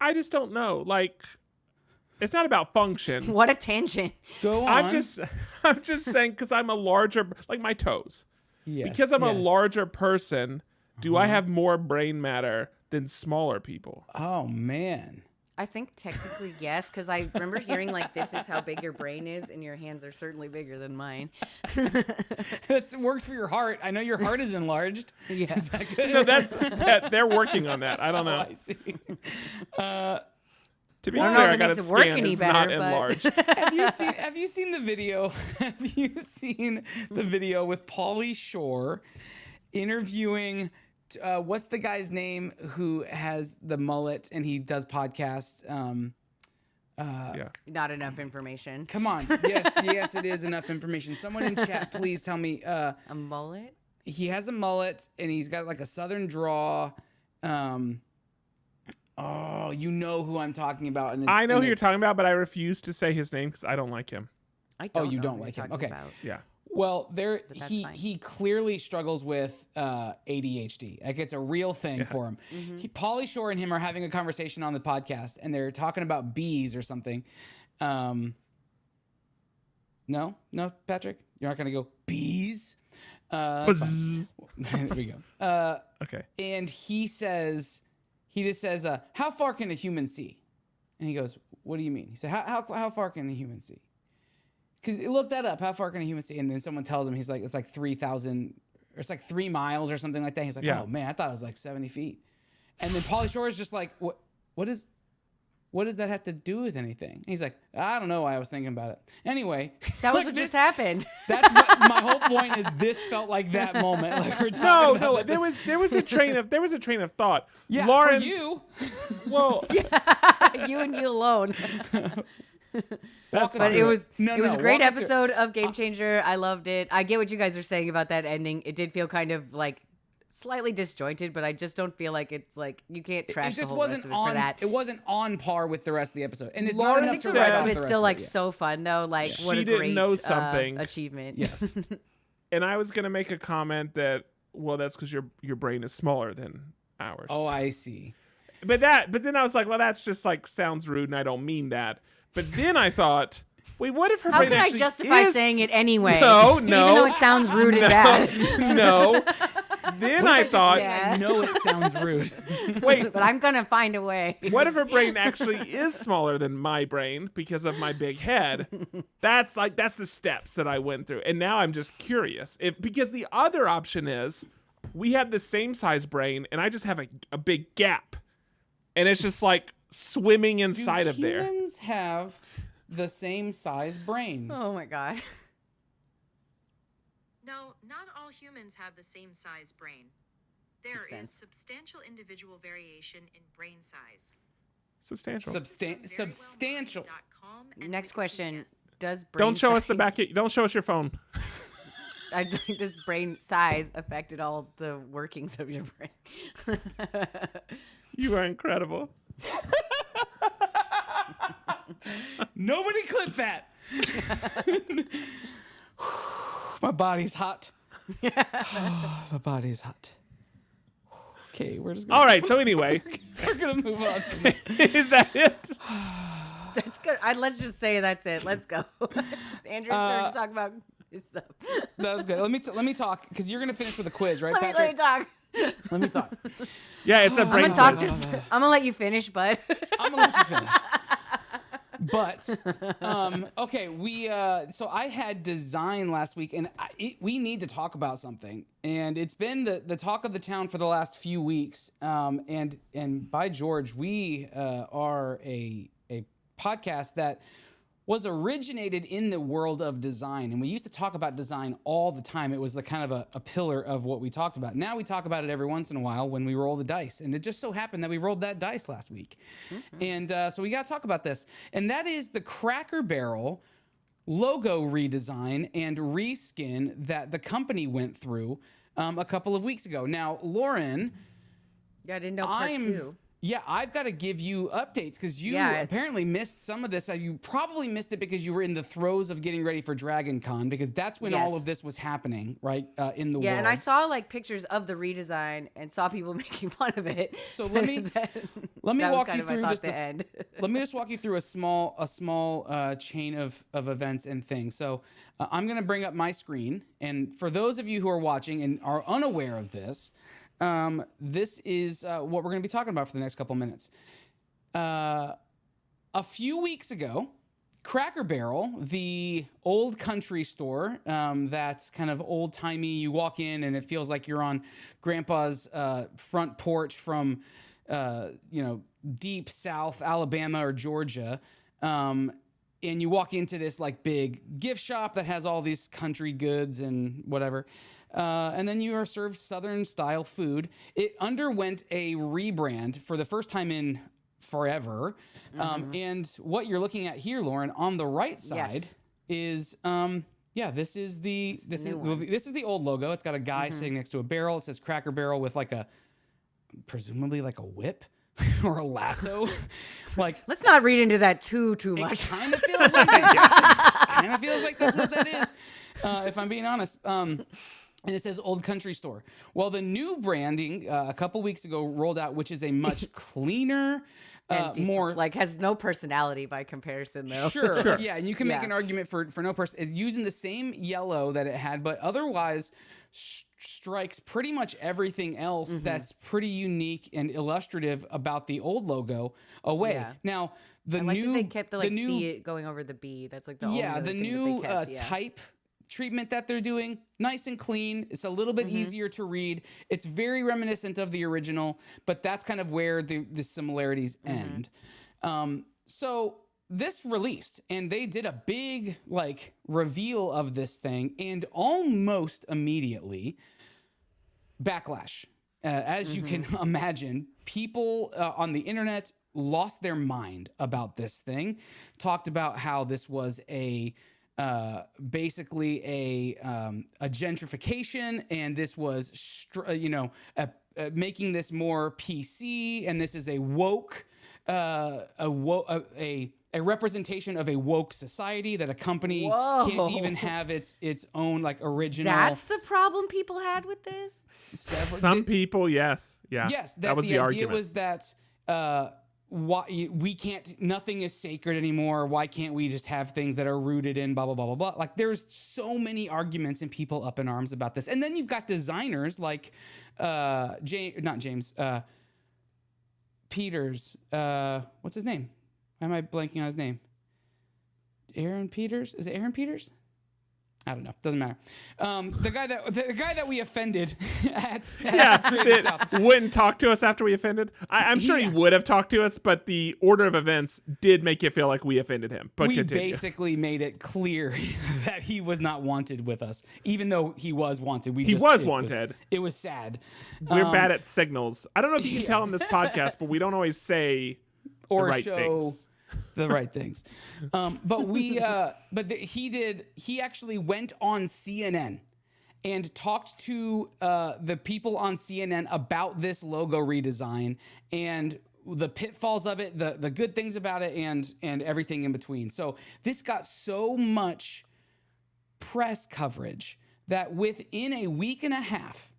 I just don't know. Like, it's not about function. What a tangent. Go on. I'm just saying because I'm a larger, like my toes. Yes, Because I'm a yes. larger person, do I have more brain matter than smaller people? Oh man. I think technically yes, because I remember hearing like this is how big your brain is, and your hands are certainly bigger than mine. That works for your heart. I know your heart is enlarged. Yeah. Is that good? No, they're working on that. I don't know. I see. To be I don't fair, know I if it got a makes it work scan. any It's better, not but- enlarged. Have you seen the video? Have you seen the video with Pauly Shore interviewing what's the guy's name who has the mullet and he does podcasts? Yeah. Not enough information. Come on. Yes, it is enough information. Someone in chat, please tell me. A mullet? He has a mullet and he's got like a southern draw. Oh, you know who I'm talking about. And I know and who you're it's- talking about, but I refuse to say his name because I don't like him. I don't you know don't who like you're him. talking Okay. about. Yeah. Well, that's fine. he clearly struggles with ADHD. Like it's a real thing for him. Pauly Shore and him are having a conversation on the podcast, and they're talking about bees or something. No, Patrick, you're not gonna go bees. Buzz. There we go. Okay. And he just says, "How far can a human see?" And he goes, "What do you mean?" He said, "How far can a human see?" Because look that up. How far can a human see? And then someone tells him, he's like, it's like 3,000, or it's like 3 miles or something like that. He's like, Yeah. oh man, I thought it was like 70 feet. And then Pauly Shore is just like, what does that have to do with anything? And he's like, I don't know why I was thinking about it. Anyway. That was look, what just this- happened. That's what, my whole point is this felt like that moment. Like we're talking No, about this. there was a train of thought. Yeah, Lawrence, for you. Well, You and you alone. that's But fine. it was No, it was a no, great walk us through- episode of Game Changer. I loved it. I get what you guys are saying about that ending. It did feel kind of like slightly disjointed, but I just don't feel like it's like you can't trash It the just whole wasn't rest of it on for that. It wasn't on par with the rest of the episode, and it's Lawrence not I enough think to the write rest off of the it's rest still of like it, yeah. so fun though. Like She what a didn't great know something. achievement. Yes. and I was gonna make a comment that, well, that's because your brain is smaller than ours. Oh, I see. But then I was like, well, that's just like sounds rude, and I don't mean that. But then I thought, wait, what if her How brain can I actually justify is- saying it anyway? No, Even though it sounds rude and bad. no. Then I thought, Yeah. I know it sounds rude. wait, But I'm gonna find a way. what if her brain actually is smaller than my brain because of my big head? That's the steps that I went through. And now I'm just curious. Because the other option is we have the same size brain and I just have a big gap. And it's just like swimming inside of there. Humans have the same size brain. Oh my god. No, not all humans have the same size brain. There Makes is sense. substantial individual variation in brain size. Substantial. Substantial. .com and Next question: Wikipedia. Does brain Don't show us the size- back. Don't show us your phone. Does brain size affected all the workings of your brain? You are incredible. Nobody clip that. My body's hot. My body's hot. Okay, we're just gonna, All right. So anyway, we're gonna move on. is that it? That's good. Let's just say that's it. Let's go. It's Andrew's turn to talk about his stuff. That was good. Let me talk because you're gonna finish with a quiz, right, Let me Patrick? talk. Let me talk. Yeah, it's a I'm brain gonna talk. quiz. I'm gonna let you finish, bud. I'm gonna let you finish. But okay, so I had design last week, and we need to talk about something, and it's been the talk of the town for the last few weeks. And by George, we are a podcast that was originated in the world of design, and we used to talk about design all the time. It was the kind of a pillar of what we talked about. Now we talk about it every once in a while when we roll the dice, and it just so happened that we rolled that dice last week. And so we got to talk about this, and that is the Cracker Barrel logo redesign and reskin that the company went through a couple of weeks ago. Now, Lauren, Yeah, I didn't know part two. yeah, I've got to give you updates because you Yeah. apparently missed some of this. You probably missed it because you were in the throes of getting ready for Dragon Con, because that's when all Yes. of this was happening, right, in the world. Yeah, and I saw like pictures of the redesign and saw people making fun of it. So let me That was walk kind you of, I through thought, this. the end. Let me just walk you through a small chain of events and things. So I'm going to bring up my screen, and for those of you who are watching and are unaware of this, this is what we're going to be talking about for the next couple minutes. A few weeks ago, Cracker Barrel, the old country store that's kind of old timey. You walk in and it feels like you're on Grandpa's front porch from deep South Alabama or Georgia. And you walk into this like big gift shop that has all these country goods and whatever. And then you are served Southern style food. It underwent a rebrand for the first time in forever. And what you're looking at here, Lauren, on the right side Yes. is this is the old logo. It's got a guy sitting next to a barrel. It says Cracker Barrel with like presumably like a whip or a lasso. Like, Let's not read into that too it much. kind of feels like that. Kind of feels like that's what that is, if I'm being honest. And it says Old Country Store. Well, the new branding a couple weeks ago rolled out, which is a much cleaner, And more like has no personality by comparison though. Sure. Yeah, and you can make Yeah. an argument for no person. It's using the same yellow that it had, but otherwise strikes pretty much everything else that's pretty unique and illustrative about the old logo away. Yeah. Now, the I like new that they kept the like new see it going over the B. That's like the only yeah, other the thing that new they kept, yeah. type treatment that they're doing, nice and clean. It's a little bit easier to read. It's very reminiscent of the original, but that's kind of where the similarities end. So this released, and they did a big like reveal of this thing, and almost immediately backlash. As you can imagine, people on the internet lost their mind about this thing, talked about how this was basically a gentrification, and this was making this more PC, and this is a woke a representation of a woke society, that a company can't Whoa. even have its own like original. That's the problem people had with this. Some people, yes. Yeah. Yes, that was the idea argument. was that why we can't, nothing is sacred anymore. Why can't we just have things that are rooted in blah blah blah blah blah? Like, there's so many arguments and people up in arms about this. And then you've got designers like Peters. What's his name? Why am I blanking on his name? Aaron Peters? Is it Aaron Peters? I don't know. Doesn't matter. The guy that we offended at Yeah, South. wouldn't talk to us after we offended. I'm sure he would have talked to us, but the order of events did make it feel like we offended him. But we continue. basically made it clear that he was not wanted with us, even though he was wanted. He was wanted. It was sad. We're bad at signals. I don't know if you can tell in this podcast, but we don't always say or the right show things. the right things. He actually went on CNN and talked to the people on CNN about this logo redesign and the pitfalls of it, the good things about it, and everything in between. So this got so much press coverage that within a week and a half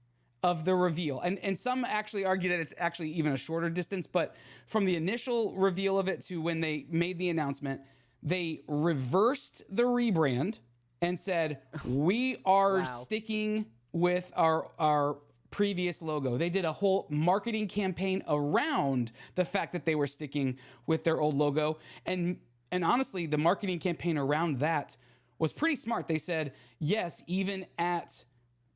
of the reveal, and some actually argue that it's actually even a shorter distance, but from the initial reveal of it to when they made the announcement, they reversed the rebrand and said, we are sticking with our previous logo. They did a whole marketing campaign around the fact that they were sticking with their old logo. And honestly, the marketing campaign around that was pretty smart. They said, yes, even at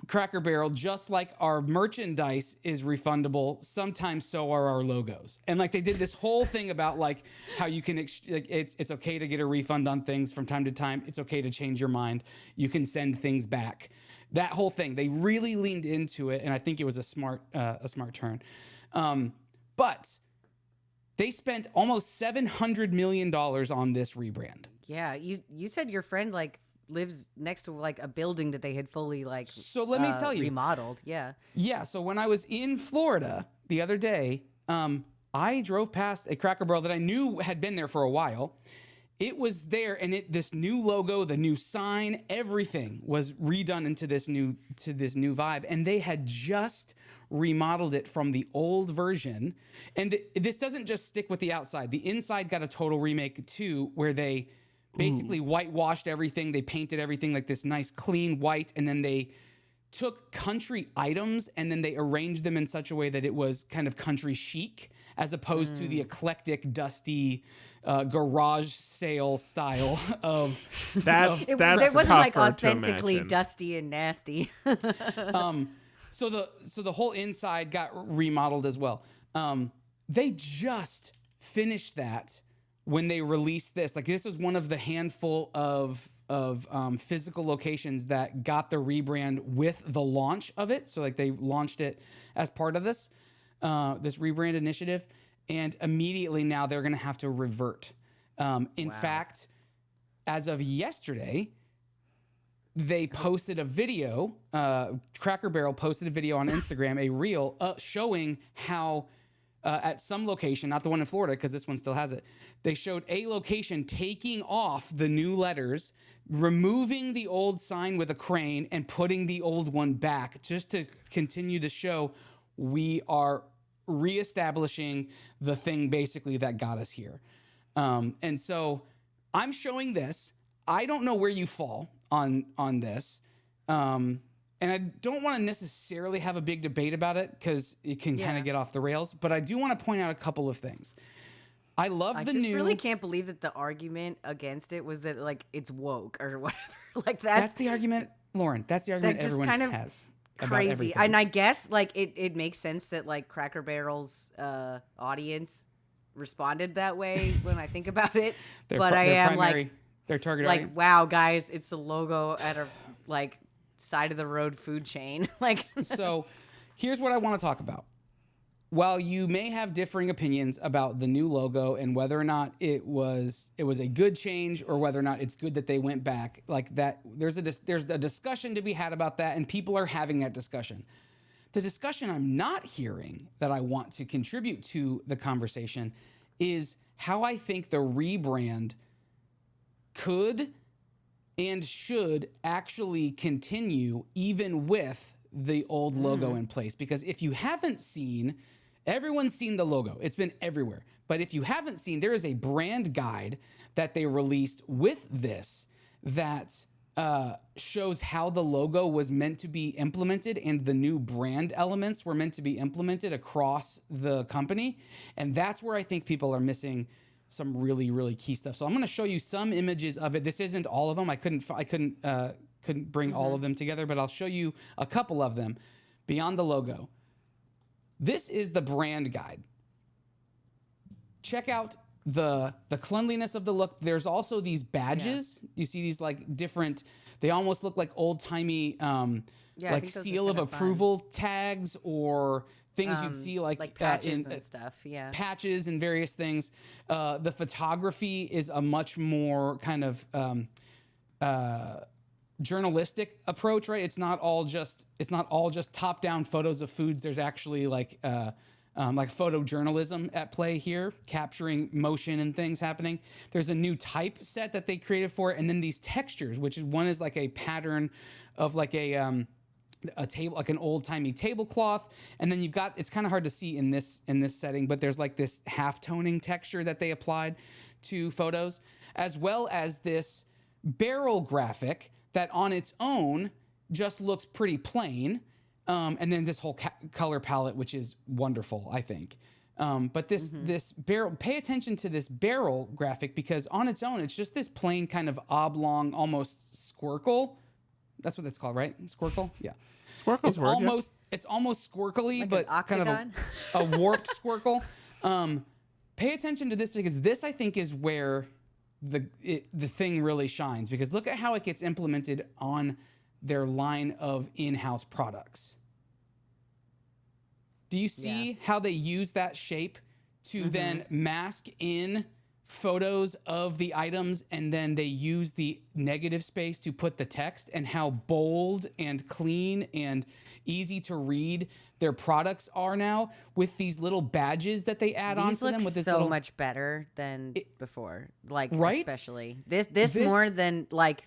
Cracker Barrel, just like our merchandise is refundable, sometimes so are our logos. And like they did this whole thing about like how you can it's okay to get a refund on things from time to time. It's okay to change your mind. You can send things back. That whole thing, they really leaned into it, and I think it was a smart turn. But they spent almost $700 million on this rebrand. Yeah, you said your friend like lives next to like a building that they had fully like let me tell you, remodeled. Yeah, so when I was in Florida the other day, I drove past a Cracker Barrel that I knew had been there for a while. It was there, and this new logo, the new sign, everything was redone into this new vibe, and they had just remodeled it from the old version. And this doesn't just stick with the outside; the inside got a total remake too, where they basically whitewashed everything. They painted everything like this nice clean white, and then they took country items and then they arranged them in such a way that it was kind of country chic as opposed to the eclectic, dusty garage sale style of that's it wasn't like tougher to authentically imagine. dusty and nasty. So the whole inside got remodeled as well. They just finished that when they released this. Like this was one of the handful of physical locations that got the rebrand with the launch of it. So like they launched it as part of this rebrand initiative, and immediately now they're going to have to revert. In fact, as of yesterday, they posted a video. Cracker Barrel posted a video on Instagram, a reel showing how at some location, not the one in Florida because this one still has it, they showed a location taking off the new letters, removing the old sign with a crane, and putting the old one back just to continue to show we are reestablishing the thing basically that got us here. And so I'm showing this. I don't know where you fall on this. And I don't want to necessarily have a big debate about it because it can kind of get off the rails. But I do want to point out a couple of things. I really can't believe that the argument against it was that like it's woke or whatever. Like that's the argument, Lauren. That's the argument everyone kind of has. Crazy. And I guess like it makes sense that like Cracker Barrel's audience responded that way when I think about it. But I am like their target like audience. Wow, guys, it's the logo at a like side of the road food chain. Like so here's what I want to talk about. While you may have differing opinions about the new logo and whether or not it was a good change or whether or not it's good that they went back, like that, there's a discussion to be had about that, and people are having that discussion. The discussion I'm not hearing that I want to contribute to the conversation is how I think the rebrand could and should actually continue even with the old logo in place. Because if you haven't seen, everyone's seen the logo. It's been everywhere. But if you haven't seen, there is a brand guide that they released with this that shows how the logo was meant to be implemented and the new brand elements were meant to be implemented across the company. And that's where I think people are missing some really, really key stuff. So I'm going to show you some images of it. This isn't all of them. I couldn't couldn't bring all of them together, but I'll show you a couple of them beyond the logo. This is the brand guide. Check out the cleanliness of the look. There's also these badges. You see these like different, they almost look like old-timey like seal of approval tags or things you'd see like patches and stuff. Yeah, patches and various things. The photography is a much more kind of journalistic approach, right? It's not all just top-down photos of foods. There's actually like photojournalism at play here, capturing motion and things happening. There's a new type set that they created for it, and then these textures, which is one is like a pattern of like a table, like an old-timey tablecloth, and then you've got, it's kind of hard to see in this setting, but there's like this half-toning texture that they applied to photos, as well as this barrel graphic that on its own just looks pretty plain. And then this whole color palette, which is wonderful, I think. But this barrel, pay attention to this barrel graphic, because on its own, it's just this plain kind of oblong, almost squircle. That's what it's called, right? Squircle? Yeah. Squircle's It's almost squircly, like but kind of a warped squircle. Pay attention to this, because this, I think, is where the thing really shines, because look at how it gets implemented on their line of in-house products. Do you see how they use that shape to then mask in photos of the items, and then they use the negative space to put the text, and how bold and clean and easy to read their products are now with these little badges that they add onto them with this so much better than before, like, right? Especially this more than like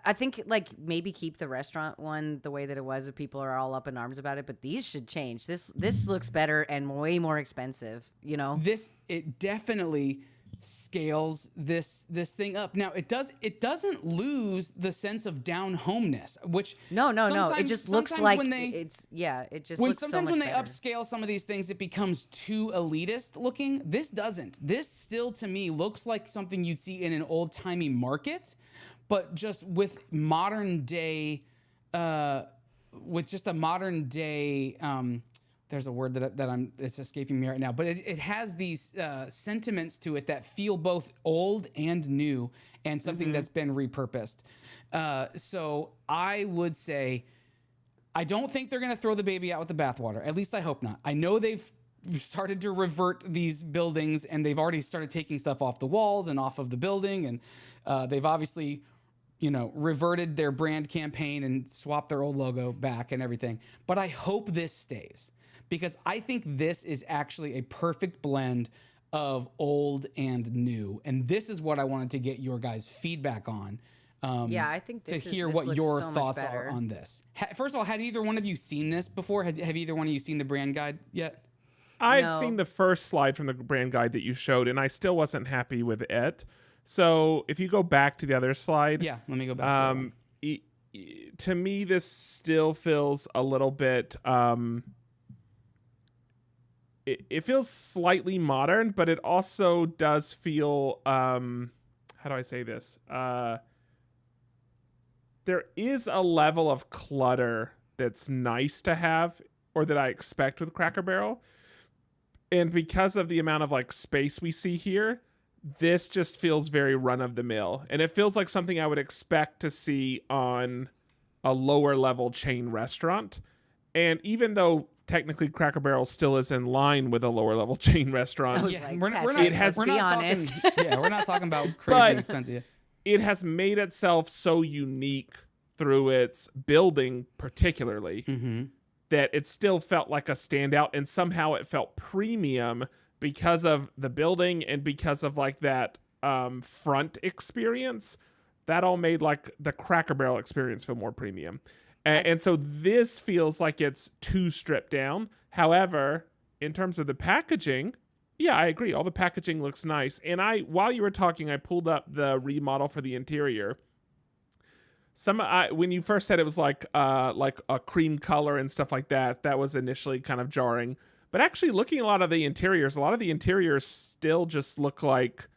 I think like maybe keep the restaurant one the way that it was if people are all up in arms about it, but these should change. This looks better and way more expensive, you know? It definitely scales this thing up. Now it doesn't lose the sense of down homeness, which no. It just looks like it just looks so much when they better. upscale some of these things, it becomes too elitist looking. This doesn't. This still to me looks like something you'd see in an old timey market, but just with modern day, with just a modern day. There's a word it's escaping me right now, but it has these sentiments to it that feel both old and new, and something that's been repurposed. So I would say, I don't think they're going to throw the baby out with the bathwater. At least I hope not. I know they've started to revert these buildings, and they've already started taking stuff off the walls and off of the building, and they've obviously, reverted their brand campaign and swapped their old logo back and everything. But I hope this stays, because I think this is actually a perfect blend of old and new. And this is what I wanted to get your guys' feedback on. I think to hear what your thoughts are on this. First of all, had either one of you seen this before? Have either one of you seen the brand guide yet? I'd seen the first slide from the brand guide that you showed, and I still wasn't happy with it. So if you go back to the other slide. Yeah, let me go back to to me, this still feels a little bit... It feels slightly modern, but it also does feel, how do I say this? There is a level of clutter that's nice to have, or that I expect with Cracker Barrel. And because of the amount of like space we see here, this just feels very run of the mill. And it feels like something I would expect to see on a lower level chain restaurant. And even though technically Cracker Barrel still is in line with a lower level chain restaurant. Yeah, like, we're not talking about crazy expensive. It has made itself so unique through its building, particularly, that it still felt like a standout, and somehow it felt premium because of the building and because of like that front experience. That all made like the Cracker Barrel experience feel more premium. And so this feels like it's too stripped down. However, in terms of the packaging, yeah, I agree. All the packaging looks nice. And while you were talking, I pulled up the remodel for the interior. When you first said it was like a cream color and stuff like that, that was initially kind of jarring. But actually, looking at a lot of the interiors still just look like,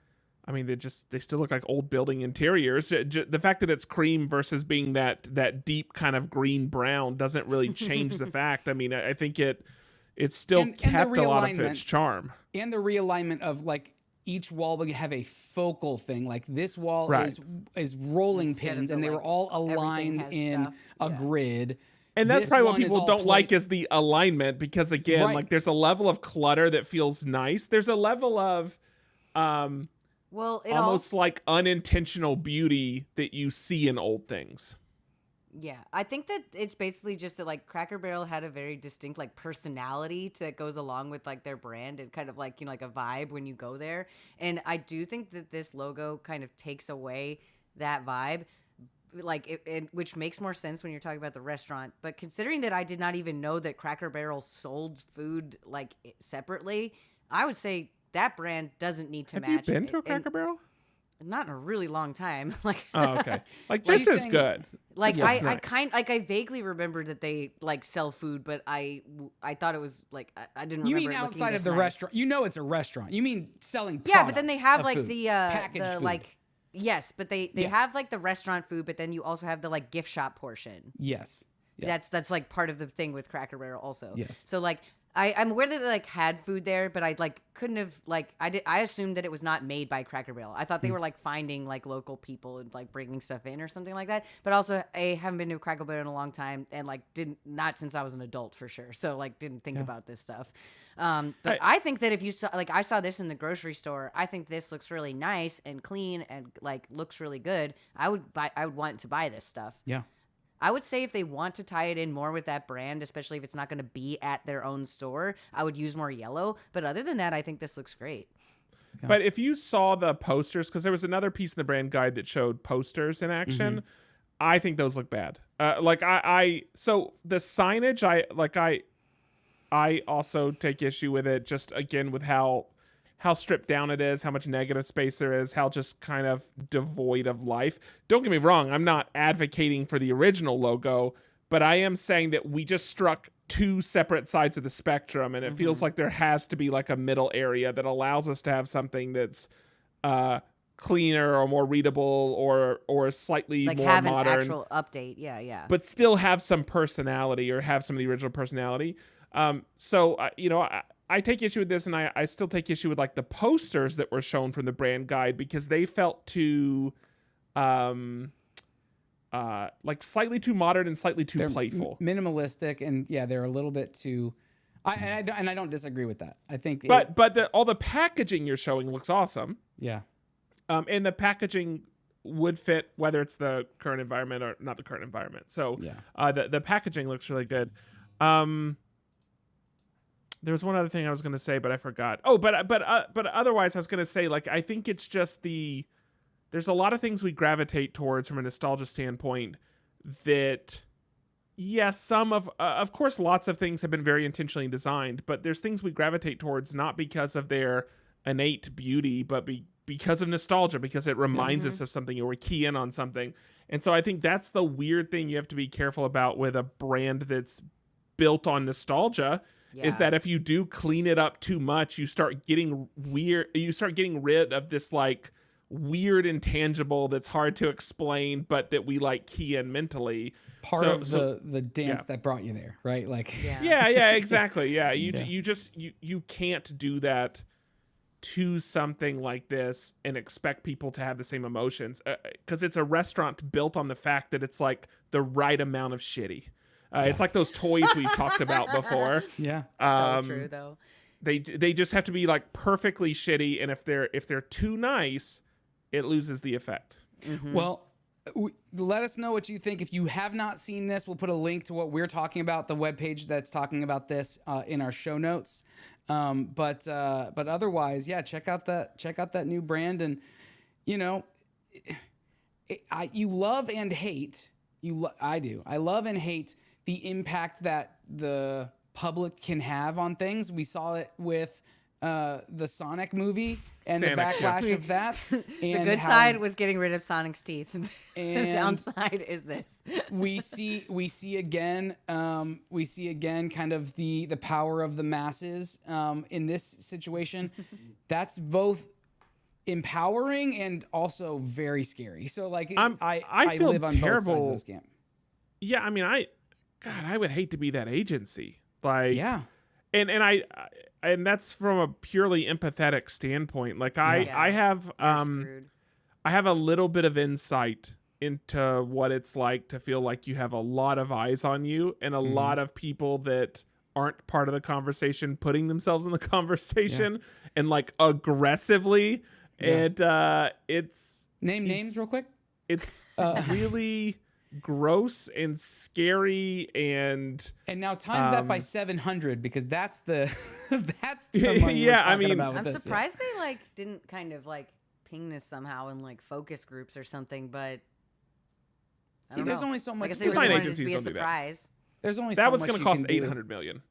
I mean, they still look like old building interiors. The fact that it's cream versus being that deep kind of green brown doesn't really change the fact. I mean, I think it's still kept a lot of its charm. And the realignment of like each wall will have a focal thing. Like this wall Right. is rolling Instead of pins, the, and they were like, all everything aligned has in stuff. a Yeah. grid. And that's This probably what one is people all don't like plate- is the alignment, because again, Right. like there's a level of clutter that feels nice. There's a level of Well, it almost like unintentional beauty that you see in old things. Yeah, I think that it's basically just that like Cracker Barrel had a very distinct like personality that goes along with like their brand and kind of like, you know, like a vibe when you go there. And I do think that this logo kind of takes away that vibe, like which makes more sense when you're talking about the restaurant. But considering that I did not even know that Cracker Barrel sold food like separately, I would say that brand doesn't need to Have match. you been to a And Cracker Barrel? not in a really long time. Like, Oh, okay. Like this is saying- good. like This looks I nice. vaguely remember that they like sell food, but I thought it was like I didn't. You remember mean it looking outside this of the nice. restaurant? You know it's a restaurant. You mean selling Yeah, but then they products have of like food, the packaged food. like yes, but they have like the restaurant food, but then you also have the like gift shop portion. Yes. Yeah. That's like part of the thing with Cracker Barrel also. Yes. So like I'm aware that they like had food there, but I like couldn't have like I assumed that it was not made by Cracker Barrel. I thought they were like finding like local people and like bringing stuff in or something like that. But also I haven't been to a Cracker Barrel in a long time and like not since I was an adult for sure. So like didn't think about this stuff. But I think that if you saw like I saw this in the grocery store, I think this looks really nice and clean and like looks really good. I would want to buy this stuff. Yeah. I would say if they want to tie it in more with that brand, especially if it's not going to be at their own store, I would use more yellow. But other than that, I think this looks great. But if you saw the posters, because there was another piece in the brand guide that showed posters in action, I think those look bad. So the signage, I also take issue with it. Just again with how stripped down it is, how much negative space there is, how just kind of devoid of life. Don't get me wrong, I'm not advocating for the original logo, but I am saying that we just struck two separate sides of the spectrum, and it feels like there has to be like a middle area that allows us to have something that's cleaner or more readable or slightly Like more have modern, an actual update. Yeah. but still have some personality or have some of the original personality. I take issue with this, and I still take issue with like the posters that were shown from the brand guide, because they felt too like slightly too modern and slightly too playful. Minimalistic, and yeah, they're a little bit too. I don't disagree with that. I think, All the packaging you're showing looks awesome. yeah, And the packaging would fit whether it's the current environment or not the current environment. So Yeah. The packaging looks really good. There was one other thing I was going to say, but I forgot. Oh, but otherwise I was going to say, like, I think it's just there's a lot of things we gravitate towards from a nostalgia standpoint that, yes, some of course, lots of things have been very intentionally designed, but there's things we gravitate towards not because of their innate beauty, but because of nostalgia, because it reminds us of something, or we key in on something. And so I think that's the weird thing you have to be careful about with a brand that's built on nostalgia. Is that if you do clean it up too much, you start getting rid of this like weird intangible that's hard to explain, but that we like key in mentally. part of the dance that brought you there, right? Like, Yeah, exactly. Yeah, you can't do that to something like this and expect people to have the same emotions, because it's a restaurant built on the fact that it's like the right amount of shitty. It's like those toys we've talked about before. yeah. So true though. They just have to be like perfectly shitty, and if they're too nice, it loses the effect. Well, let us know what you think. If you have not seen this, we'll put a link to what we're talking about, the webpage that's talking about this, in our show notes. But otherwise, yeah, check out that new brand, and you know, you love and hate. I do. I love and hate the impact that the public can have on things. We saw it with the Sonic movie and Sonic, the backlash of that. The And good how side was getting rid of Sonic's teeth. The And- downside is this. we see again kind of the power of the masses in this situation. That's both. empowering and also very scary. So like I feel live on both sides terrible. of this camp. Yeah, I mean, I would hate to be that agency. Like, Yeah. and that's from a purely empathetic standpoint. Like Yeah. I have You're screwed. I have a little bit of insight into what it's like to feel like you have a lot of eyes on you and a lot of people that aren't part of the conversation putting themselves in the conversation and like aggressively. And it's Names real quick. it's really gross and scary and And now times that by 700 because that's the that's the money Yeah, we're I talking mean, about with I'm this. surprised they like didn't kind of like ping this somehow in like focus groups or something, but I don't There's know. only so much. I guess they Design really wanted it to agencies be a don't do that. surprise. There's only that so was much going to you cost can do. 800 million.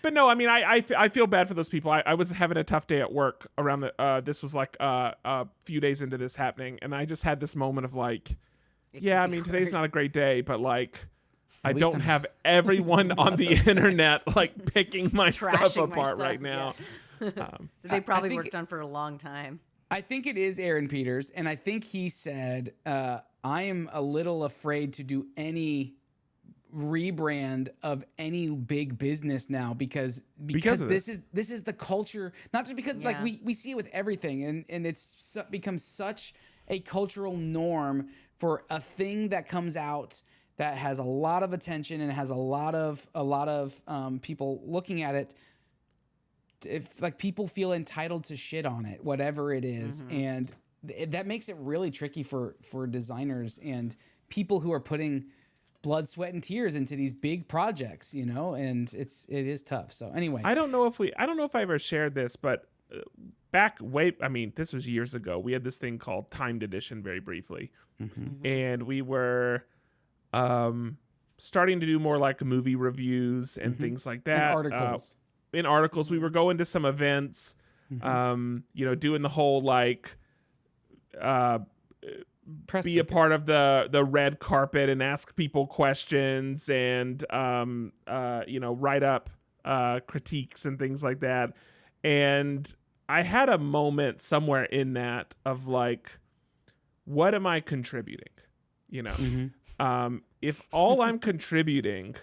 But no, I mean, I feel bad for those people. I was having a tough day at work around the, this was like a few days into this happening. And I just had this moment of like, It yeah, I could be mean, today's not a worse. great day, but like, I least don't I'm- have everyone on the internet like picking my stuff Trashing my apart stuff, right now. that they probably think- worked on for a long time. I think it is Aaron Peters, and I think he said, "I am a little afraid to do any rebrand of any big business now because of this is the culture. Not just because like Yeah. we see it with everything, and it's become such a cultural norm for a thing that comes out that has a lot of attention and has a lot of people looking at it. If like people feel entitled to shit on it, whatever it is, and that makes it really tricky for designers and people who are putting blood, sweat, and tears into these big projects, you know, and it is tough. So anyway, I don't know if I ever shared this, but I mean, this was years ago. We had this thing called Timed Edition very briefly. And we were starting to do more like movie reviews and things like and that. articles. In articles, we were going to some events, you know, doing the whole like Press be a part of the red carpet and ask people questions and you know, write up critiques and things like that. And I had a moment somewhere in that of like, what am I contributing? You know, if all I'm contributing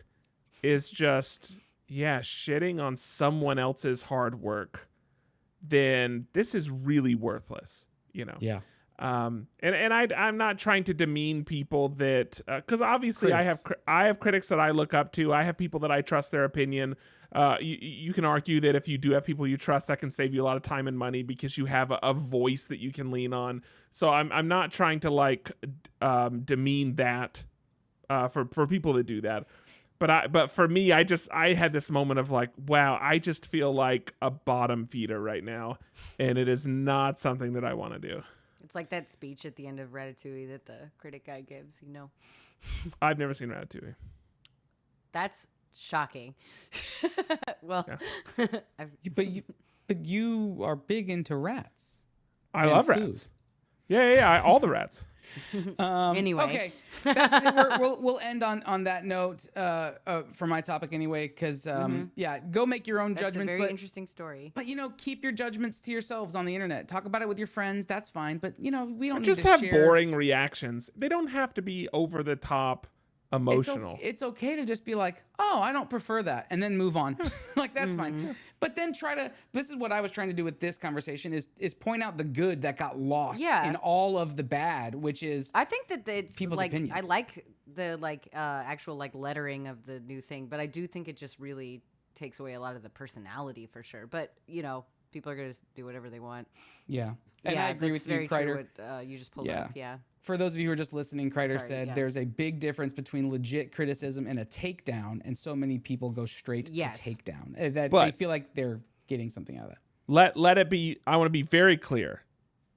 is just shitting on someone else's hard work, then this is really worthless. You know. Yeah. And I'm not trying to demean people that because obviously Critics. I have critics that I look up to. I have people that I trust their opinion. You can argue that if you do have people you trust, that can save you a lot of time and money because you have a voice that you can lean on. So I'm not trying to like demean that for people that do that. But for me, I had this moment of like, wow, I just feel like a bottom feeder right now, and it is not something that I want to do. It's like that speech at the end of Ratatouille that the critic guy gives, you know. I've never seen Ratatouille. That's shocking. Well, But you are big into rats. I And love food. rats. Yeah, all the rats. anyway. Okay, we'll end on that note for my topic anyway, because yeah, go make your own That's a judgments. very But interesting story. you know, keep your judgments to yourselves on the internet. Talk about it with your friends. That's fine. But you know, we don't Just need to have share. boring reactions. They don't have to be over the top emotional. It's okay to just be like, oh, I don't prefer that, and then move on. Like that's fine. But then try to. This is what I was trying to do with this conversation is point out the good that got lost Yeah. in all of the bad, which is I think that it's People's like opinion. I like the actual like lettering of the new thing, but I do think it just really takes away a lot of the personality for sure. But you know, people are gonna just do whatever they want. yeah. And yeah, I agree that's with you, very Kreider. true. What you just pulled Yeah. up. Yeah. For those of you who are just listening, Kreider Sorry, said yeah. there's a big difference between legit criticism and a takedown, and so many people go straight Yes. to takedown. That they But- feel like they're getting something out of that. Let it be. I want to be very clear.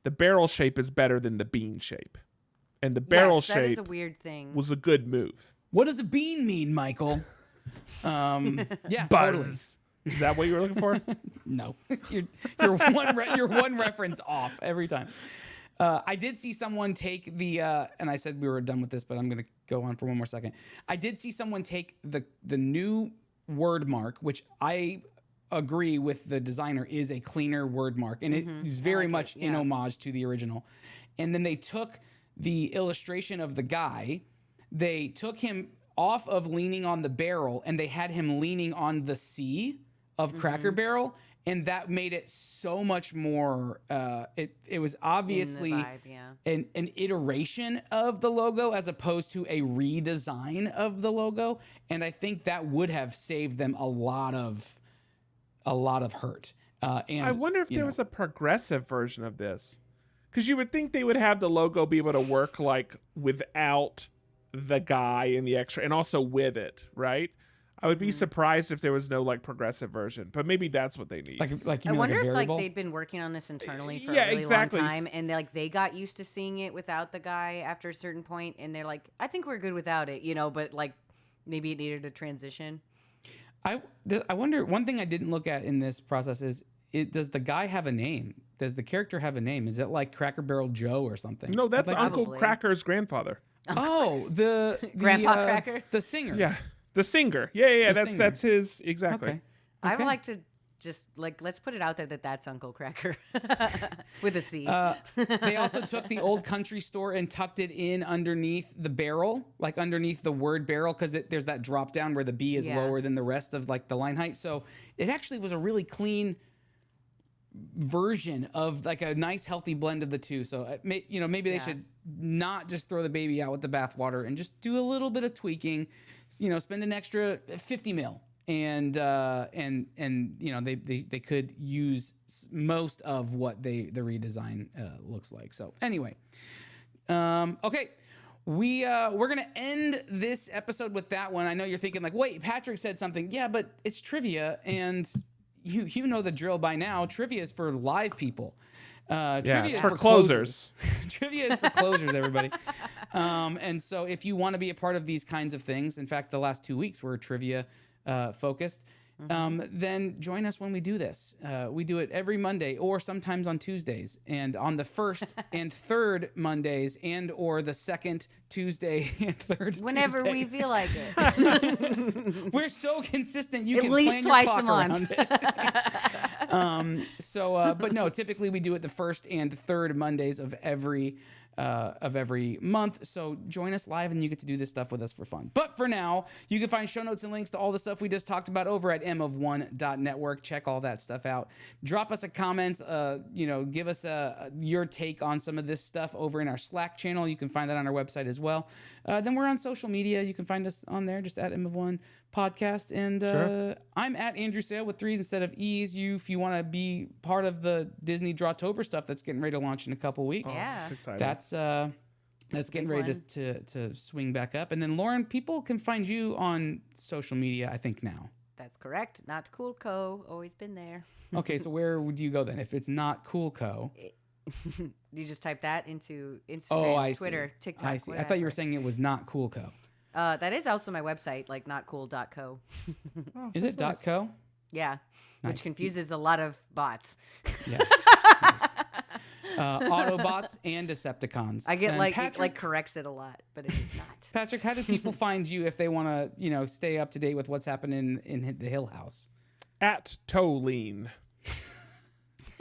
The barrel shape is better than the bean shape, and the barrel Yes, that is shape a weird thing. was a good move. What does a bean mean, Michael? Yeah, totally. Buzz. Is that what you were looking for? No, you're one reference off every time. I did see someone take the, and I said we were done with this, but I'm going to go on for one more second. I did see someone take the new word mark, which I agree with the designer, is a cleaner word mark, and it is very much in homage to the original. And then they took the illustration of the guy, they took him off of leaning on the barrel, and they had him leaning on the C of Cracker Barrel, and that made it so much more. It was obviously an iteration of the logo as opposed to a redesign of the logo, and I think that would have saved them a lot of hurt. And I wonder if there was a progressive version of this, because you would think they would have the logo be able to work like without the guy and the extra, and also with it, right? I would be surprised if there was no like progressive version, but maybe that's what they need. Like you I mean wonder like a if variable? like they'd been working on this internally for Yeah, a really exactly. long time, and they got used to seeing it without the guy after a certain point, and they're like, I think we're good without it, but like maybe it needed a transition. I wonder, one thing I didn't look at in this process is, does the guy have a name? Does the character have a name? Is it like Cracker Barrel Joe or something? No, that's Uncle Probably. Cracker's grandfather. Oh, the Grandpa Cracker? the singer. Yeah, the singer. Yeah. The That's his exactly. Okay. I would like to just like let's put it out there that's Uncle Cracker with a C. They also took the old country store and tucked it in underneath the barrel, like underneath the word barrel, because there's that drop down where the B is lower than the rest of like the line height. So it actually was a really clean version of like a nice healthy blend of the two. So maybe they should not just throw the baby out with the bathwater and just do a little bit of tweaking. Spend an extra 50 mil. And they could use most of what the redesign looks like. So anyway, okay, we're gonna end this episode with that one. I know you're thinking like, wait, Patrick said something. Yeah, but it's trivia, and you know the drill by now. Trivia is for live people. Trivia it's is for closers. Trivia is for closers, everybody. And so if you want to be a part of these kinds of things, in fact, the last 2 weeks were trivia focused, then join us when we do this. We do it every Monday or sometimes on Tuesdays, and on the first and third Mondays, and or the second Tuesday and third Whenever Tuesday. we feel like it. We're so consistent. You At can least plan your twice clock a month. around it. But no, typically we do it the first and third Mondays of every month. So join us live and you get to do this stuff with us for fun. But for now, you can find show notes and links to all the stuff we just talked about over at mof1.network. Check all that stuff out. Drop us a comment, give us your take on some of this stuff over in our Slack channel. You can find that on our website as well. Then we're on social media. You can find us on there, just at mof1 podcast. And I'm at Andrew Sale with 3s instead of E's. If you want to be part of the Disney Drawtober stuff that's getting ready to launch in a couple weeks. Yeah. That's exciting. That's getting ready to swing back up. And then Lauren, people can find you on social media, I think now. That's correct. Not Cool Co. Always been there. Okay, so where would you go then if it's not Cool Co? You just type that into Instagram, Twitter, TikTok. I see. I thought you were saying it was not Cool Co. That is also my website, like notcool.co. Is it .co? Yeah, Nice. which confuses a lot of bots. Yeah. Nice. Autobots and Decepticons. I get And like Patrick, it like corrects it a lot, but it is not. Patrick, how do people find you if they want to, stay up to date with what's happening in the Hill House? At Toleen.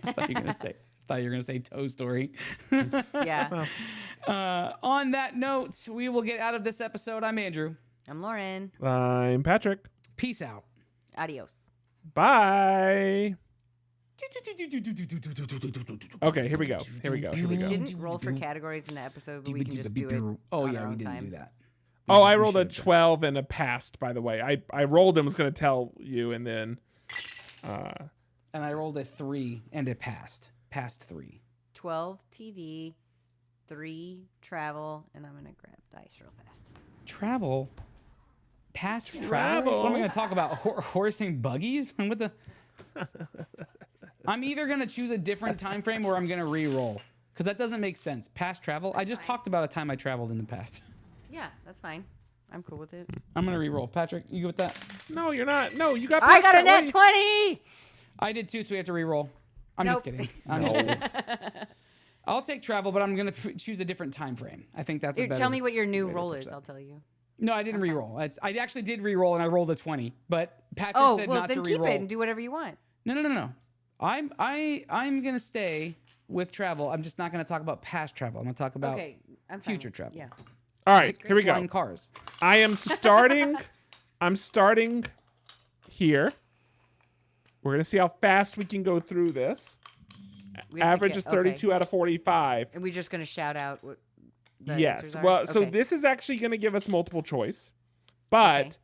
I thought you were gonna say Toe Story. Yeah. On that note, we will get out of this episode. I'm Andrew. I'm Lauren. I'm Patrick. Peace out. Adios. Bye. Okay, here we go. We didn't roll for categories in the episode, but we can just do it. Oh on yeah, our we own didn't time. do that. Oh, I We rolled a should've done. 12 and a past, by the way. I rolled and was going to tell you, and then... And I rolled a 3 and it passed. Passed 3. 12 TV, 3 travel, and I'm gonna grab dice real fast. Travel. Past travel. What am I going to talk about? Horsing buggies? What the? I'm either going to choose a different time frame or I'm going to re-roll because that doesn't make sense. Past travel. I just talked about a time I traveled in the past. Yeah, that's fine. I'm cool with it. I'm going to re-roll. Patrick, you good with that? No, you're not. No, you got I past got a that. net 20. I did too, so we have to re-roll. I'm just Nope. kidding. I'm just kidding. I'll take travel, but I'm going to choose a different time frame. I think that's a better. Tell me what your new way to roll pitch is. that. I'll tell you. No, I didn't re-roll. I actually did re-roll, and I rolled a 20. But Patrick Oh, said well, not then to keep re-roll. it and do whatever you want. No. I'm gonna stay with travel. I'm just not gonna talk about past travel. I'm gonna talk about I'm fine. future travel. Yeah. All right, here we flying go. cars. I am starting. I'm starting here. We're gonna see how fast we can go through this. We have to Average get- is 32 out of 45. And we're just gonna shout out what the Yes. answers are? Well, so Okay. this is actually going to give us multiple choice, but Okay.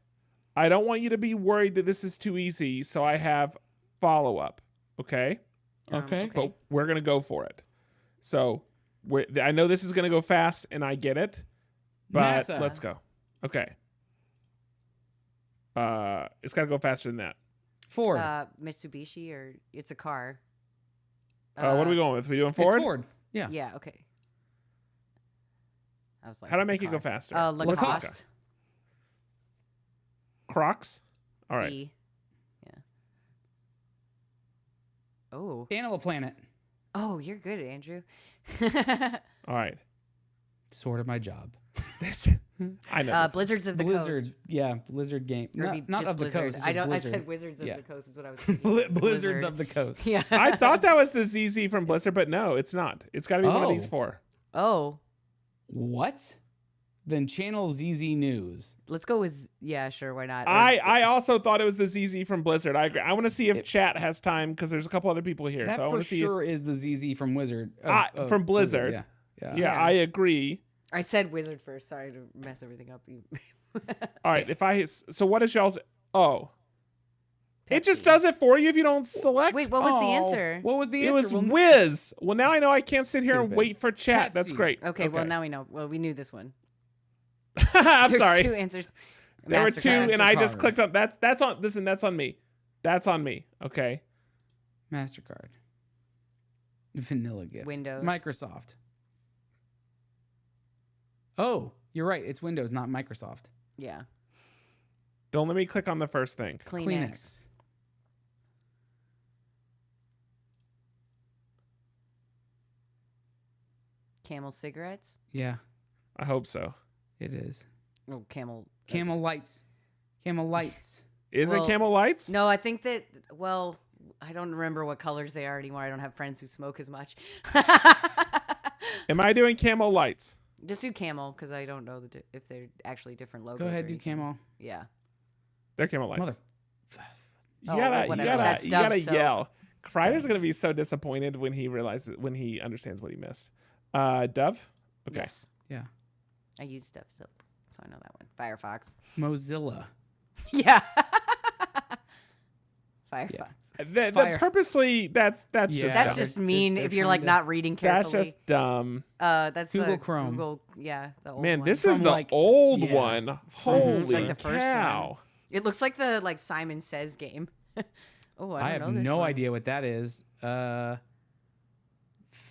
I don't want you to be worried that this is too easy. So I have follow up. Okay. okay. But we're going to go for it. So I know this is going to go fast, and I get it, but NASA. let's go. Okay. It's got to go faster than that. Ford. Mitsubishi, or it's a car. What are we going with? We doing It's Ford? Ford. Yeah. Yeah. Okay. I was like, How do I it's a make it go car. faster? Lacoste. Lacoste. Crocs. All right. B. Yeah. Oh. Animal Planet. Oh, you're good, Andrew. All right. Sort of my job. I know. this. Blizzards of the Blizzard. Coast. Yeah, Blizzard game. Or Not, be not just of the Blizzard. coast. It's I just don't. Blizzard. I said Wizards Yeah. of the Coast is what I was thinking. Blizzards Blizzard. of the coast. Yeah. I thought that was the ZZ from Blizzard, but no, it's not. It's got to be one of these Oh. four. Oh, What? Then channel ZZ News. let's go with sure, why not? Or- I also thought it was the ZZ from Blizzard. I agree. I want to see if chat has time because there's a couple other people here. That so I for want to see sure is the ZZ from Wizard. from Blizzard. Yeah. if. Yeah. I agree. I said Wizard first. Sorry to mess everything up. All right. So what is y'all's? Oh, it just Pepsi. does it for you if you don't select. Wait, what was the Oh, answer? What was the answer? It was Well, Whiz. Well, now I know I can't sit here and Stupid. wait for chat. That's Pepsi. great. Okay, well now we know. Well, we knew this one. I'm There's sorry. two answers. There were two, MasterCard. and I just MasterCard. clicked on that. That's on. Listen, that's on me. That's on me. Okay. MasterCard. Vanilla gift. Windows. Microsoft. Oh, you're right. It's Windows, not Microsoft. Yeah. Don't let me click on the first thing. Kleenex. Camel cigarettes. Yeah, I hope so. it is. Oh, Camel. Camel lights. Camel lights. Is Well, it Camel Lights? No, I think that. Well, I don't remember what colors they are anymore. I don't have friends who smoke as much. Am I doing Camel Lights? Just do Camel because I don't know if they're actually different logos. Go ahead, or do anything. Camel. Yeah. They're Camel Lights. Mother. You Oh, gotta, you whatever. gotta, That's you Dove gotta soap. yell. Kreider's gonna be so disappointed when he understands what he missed. Dove. Okay. Yes. Yeah. I use Dove soap, so I know that one. Firefox. Mozilla. Yeah. Firefox. Fire. Purposely, that's Yeah. just That's dumb. just mean they're if you're trying like to- not reading That's carefully. just dumb. That's Google Chrome. Google, yeah, the old Man, one. this is From, the like, old yeah. one. Holy Like the first cow! It looks like the Simon Says game. Oh, I I don't have know this no one. idea what that is. I'm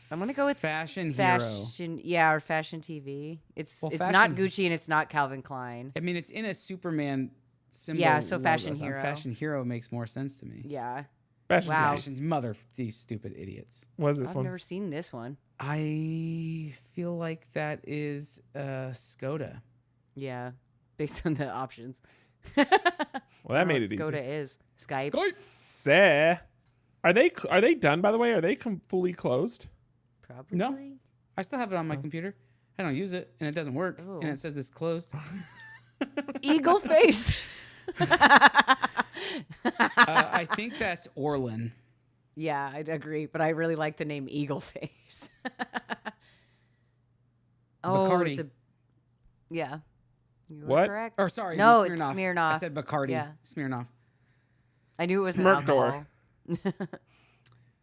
gonna go with Fashion Hero. fashion. Yeah, or fashion TV. It's Well, not fashion- Gucci and it's not Calvin Klein. I mean, it's in a Superman symbol. Yeah, so logo, Fashion Hero. Fashion Hero makes more sense to me. Yeah, Fashion Wow. Sense. Fashion's mother, these stupid idiots. What is this I've one? never seen this one. I feel like that is Skoda. Yeah, based on the options. Well, that made it easy. Skoda is Skype. Say, are they done? By the way, are they fully closed? Probably. No. I still have it on my computer. I don't use it, and it doesn't work, Oh. and it says it's closed. Eagle face. I think that's Orlin. Yeah, I agree, but I really like the name Eagle Face. Oh, Bacardi. it's a yeah. You were What? correct. Or sorry, No, it's it's Smirnoff. I Smirnoff. said Bacardi. Yeah. Smirnoff. I knew it was Smirk an door. alcohol.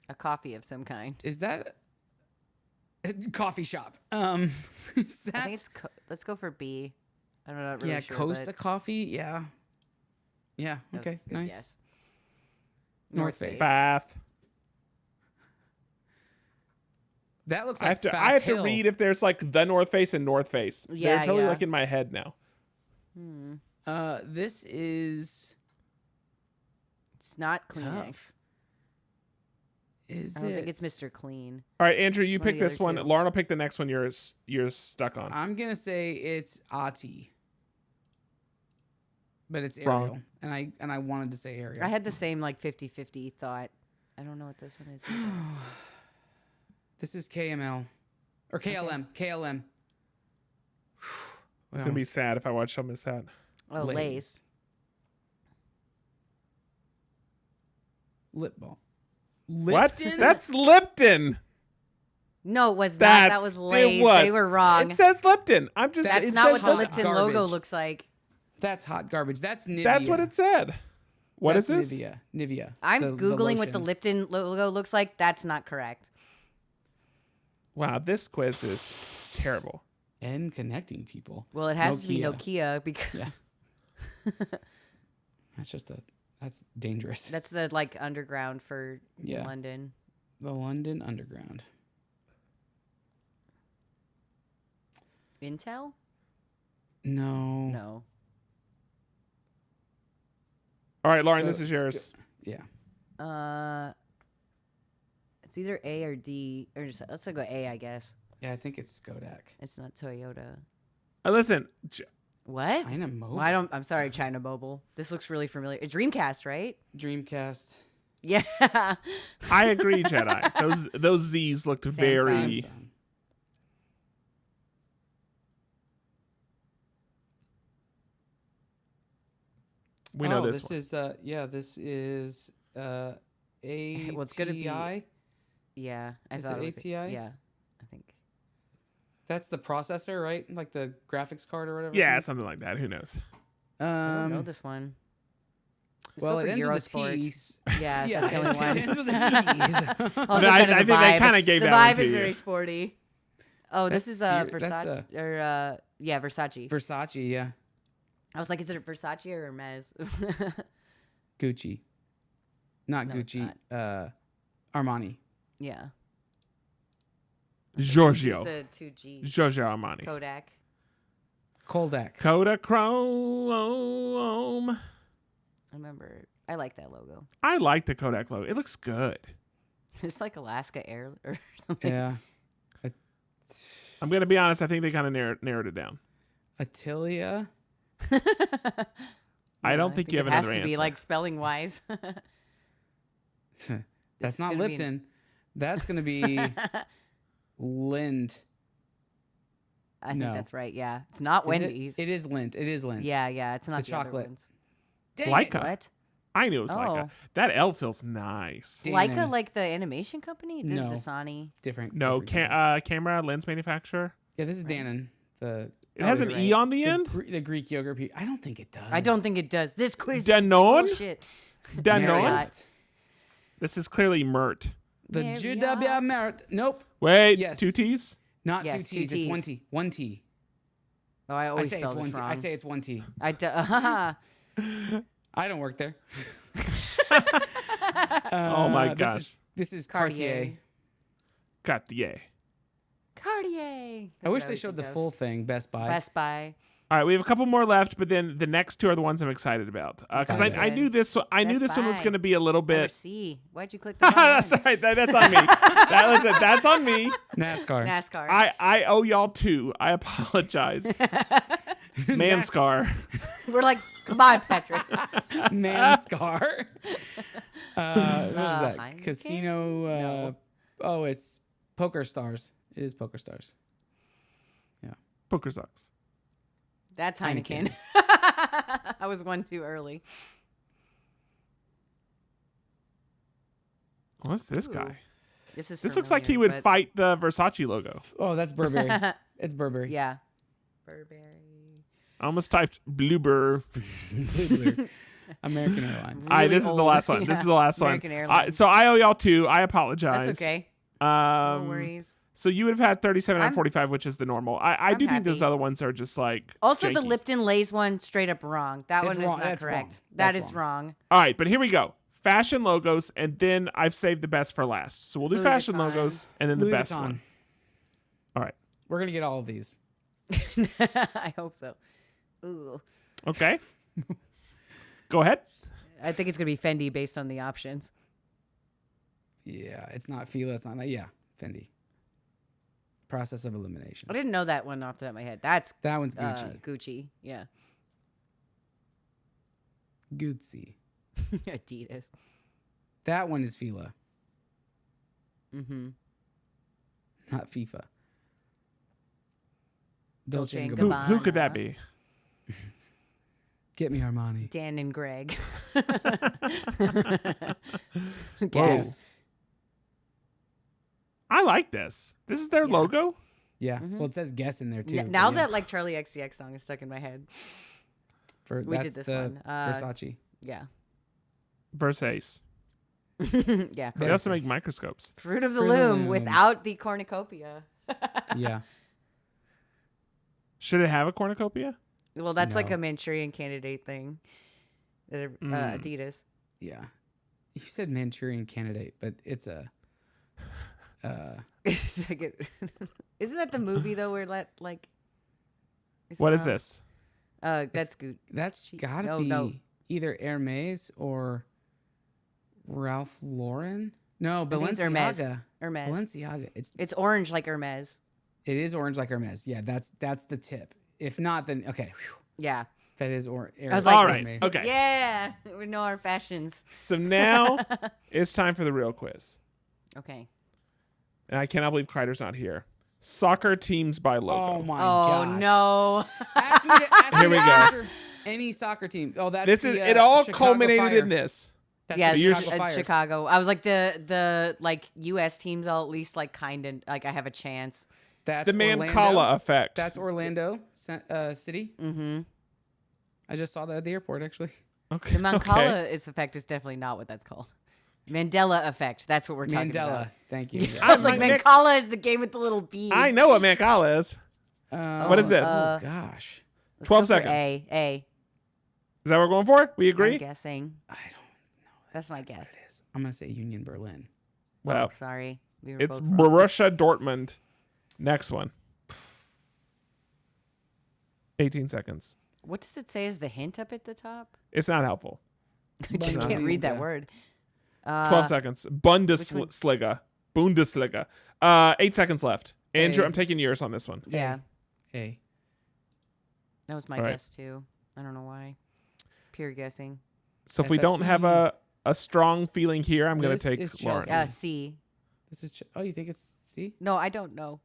A coffee of some kind. Is that a coffee shop? Is I that think it's let's go for B. I'm not really yeah, sure. Costa but Coffee? Yeah. Yeah, that was okay, a good nice. guess. North Face. Bath. That looks I like have to. Fat I have to Hill. read if there's like the North Face and North Face. Yeah, They're totally yeah. like in my head now. This is It's not Kleenex. tough. Is I don't it? think it's Mr. Clean. All right, Andrew, you It's one of pick the this other one. two. Lauren will pick the next one. You're stuck on. I'm gonna say it's Ati. but it's Wrong. Ariel, and I wanted to say Ariel. I had the same like 50-50 thought. I don't know what this one is. This is KML or KLM. KLM. It's gonna be sad if I watch some miss that. Oh, Lay's. Lip balm. What? Lipton? That's Lipton. No, it was not. That That's was Lay's. what? They were wrong. It says Lipton. I'm just. That's it not says what the Lipton. Lipton logo Garbage. looks like. That's hot garbage. That's Nivea. That's what it said. What is That's this? Nivea. I'm Googling what the lotion. Lipton logo looks like. That's not correct. Wow, this quiz is terrible. And connecting people. Well, it has to be Nokia because Yeah. That's dangerous. that's the like underground for Yeah. London. The London Underground. Intel? No. No. All right, Lauren, this is yours. Yeah. It's either A or D, or just, let's go A, I guess. Yeah, I think it's Skodak. It's not Toyota. Listen, What? China Mobile. Well, I'm sorry, China Mobile. This looks really familiar. It's Dreamcast, right? Dreamcast. Yeah. I agree, Jedi. Those Z's looked very. Samsung. We know this one. is this is ATI. Well, it's gonna be- Yeah. I Is thought it it was ATI? Yeah. I think. That's the processor, right? Like the graphics card or whatever. Yeah, something like that. Who knows? I don't know this one. Let's Well, go it for ends with a Eurosport. T. Yeah, Yeah, that's the only it one. ends with a T. Also, I kind of think the they vibe. kinda gave the that one vibe to is you. very sporty. Oh, this is That's Versace Versace. Versace, yeah. I was like, is it a Versace or Hermes? Gucci. Not No, it's Gucci. Armani. Yeah. Giorgio. The 2G. Giorgio Armani. Kodak. Kodak. Kodachrome. I remember. I like that logo. I like the Kodak logo. It looks good. It's like Alaska Air or something. Yeah. I'm gonna be honest. I think they kind of narrowed it down. Attilia. I don't think you have it another has to answer. be like spelling wise. That's is not gonna be- Lipton. That's going to be Lind. I think No. that's right. Yeah, it's not Is Wendy's. It is Lind. It is Lind. Yeah. It's not The the other chocolate. ones. It's Dang it. Leica. What? I knew it was Leica. Oh. That L feels nice. Damn. Leica, like the animation company? This No. is Dasani. Different. No, different company. camera lens manufacturer. Yeah, this is Dannon. The It has you're an right. E on the end. the Greek yogurt. I don't think it does. I don't think it does. This quiz Danone? is bullshit. Danone. Marriott. This is clearly Mert. The Marriott. GW Merit. Nope. Wait, Yes. 2 T's. Not Yes, two two T's. It's one Ts. T. One T. Oh, I I always say spell it's one this T. wrong. I say it's one T. I don't work there. Oh my gosh. This is Cartier. Cartier. Cartier. I wish they showed the full thing. Best Buy. Best Buy. All right, we have a couple more left, but then the next two are the ones I'm excited about because Okay. I knew this. I knew Best this one was Buy. going to be a little Letter bit. C. Why'd you click the wrong one? That's right. That's on me. That's on me. NASCAR. NASCAR. I owe y'all two. I apologize. Manscar. We're like, come on, Patrick. NASCAR. What is that? Heineken? Casino. No. Oh, it's Poker Stars. It is Poker Stars. Poker sucks. That's Heineken. Heineken. I was one too early. What's this Ooh. guy? This This looks like he would familiar, fight the Versace logo. Oh, that's Burberry. It's Burberry. but- Yeah. Burberry. I almost typed Bluebird. American Airlines. All right, Really this is the old. last one. This is the last American one. Airlines. So I owe y'all two. I apologize. That's okay. No worries. So you would have had 37 out of I'm- 45, which is the normal. I I'm do think those happy. other ones are just like. Also, the janky. Lipton Lay's one straight up wrong. That It's one is wrong. not That's correct. wrong. That That's is wrong. All right, but here we go. Fashion logos, and then I've saved the best for last. So we'll do Louis fashion Vuitton. logos, and then the Louis best Vuitton. one. All right. We're gonna get all of these. I hope so. Ooh. Okay. Go ahead. I think it's going to be Fendi based on the options. Yeah, it's not Fila. It's not. Yeah, Fendi. Process of elimination. I didn't know that one off the top of my head. That's That one's Gucci. Gucci. Yeah. Gucci. Adidas. That one is Fila, Mm-hmm. not FIFA. Dolce and Who Gabbana. could that be? Get me Armani. Dan and Greg. Whoa. Guess. I like this. This is their Yeah. logo. Yeah. Well, it says Guess in there too. Now but yeah. that like Charlie XCX song is stuck in my head. we did that's this the one. Versace. Yeah. Versace. Yeah. They also make Versace. microscopes. Fruit of the Fruit of the Loom Loom. without the cornucopia. Yeah. Should it have a cornucopia? Well, that's like No. a Manchurian Candidate thing. Adidas. Yeah. You said Manchurian Candidate, but it's a. It's like isn't that the movie though where like? What is this? That's good. That's Cheap. gotta No, be no. either Hermes or Ralph Lauren. No, I think it's Hermes. Balenciaga. Hermes. Balenciaga. It's orange like Hermes. It is orange like Hermes. Yeah, that's the tip. If not, then okay. Whew. Yeah. That is orange. I was like, All right. Okay. Yeah, we know our fashions. So now it's time for the real quiz. Okay. And I cannot believe Kreider's not here. Soccer teams by logo. Oh my Oh gosh. no. Ask me to Here we go. answer any soccer team. Oh, that's This the, is it all Chicago culminated Fire. in this. That's Yeah, the you're- Chicago it's Fires. Chicago. I was like the like U.S. teams. I'll at least like kind of like I have a chance. That's The Orlando. Mancala effect. That's Orlando City. Mm-hmm. I just saw that at the airport actually. okay. The Mancala effect is definitely not what that's called. Mandela effect. That's what we're talking Mandela. about. Thank you. I was like, Mac- Mancala is the game with the little bees. I know what Mancala is. What is this? Oh gosh. Let's 12 go for seconds. A. Is that what we're going for? We I'm agree? guessing. I don't know. That's my guess. What it is. I'm gonna say Union Berlin. Wow. Oh, sorry. We were It's both wrong. Borussia Dortmund. Next one. 18 seconds. What does it say as the hint up at the top? It's not helpful. I just Bundesliga. can't read that word. 12 seconds. Bundesliga. Bundesliga. 8 seconds left. Andrew, Hey. I'm taking yours on this one. Yeah, Hey. that was my All right. guess too. I don't know why. Pure guessing. So if we don't have a strong feeling here, I'm going This to take is Lauren. Chelsea. C. This is. Oh, you think it's C? No, I don't know.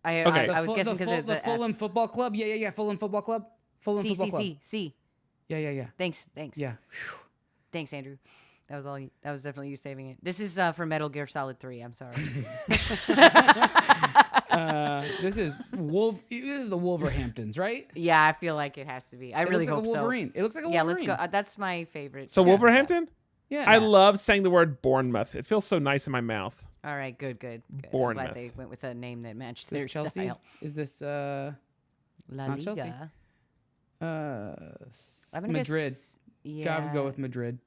I Okay. I was guessing because it's the a F. Fulham Football Club. Yeah. Fulham Football Club. Fulham C Football C Club. C C. Yeah. Thanks. Yeah. Thanks, Andrew. That was all. That was definitely you saving it. This is for Metal Gear Solid 3. I'm sorry. This is This is the Wolverhamptons, right? Yeah, I feel like it has to be. I really it looks hope like a so. Wolverine. It looks like a Yeah, Wolverine. let's go. That's my favorite. So Yeah. Wolverhampton? Yeah. I love saying the word Bournemouth. It feels so nice in my mouth. All right, good. I'm Bournemouth. glad they went with a name that matched This their Chelsea. style. Is this La not Chelsea. Liga. I'm gonna Madrid? guess- yeah, Gotta go with Madrid.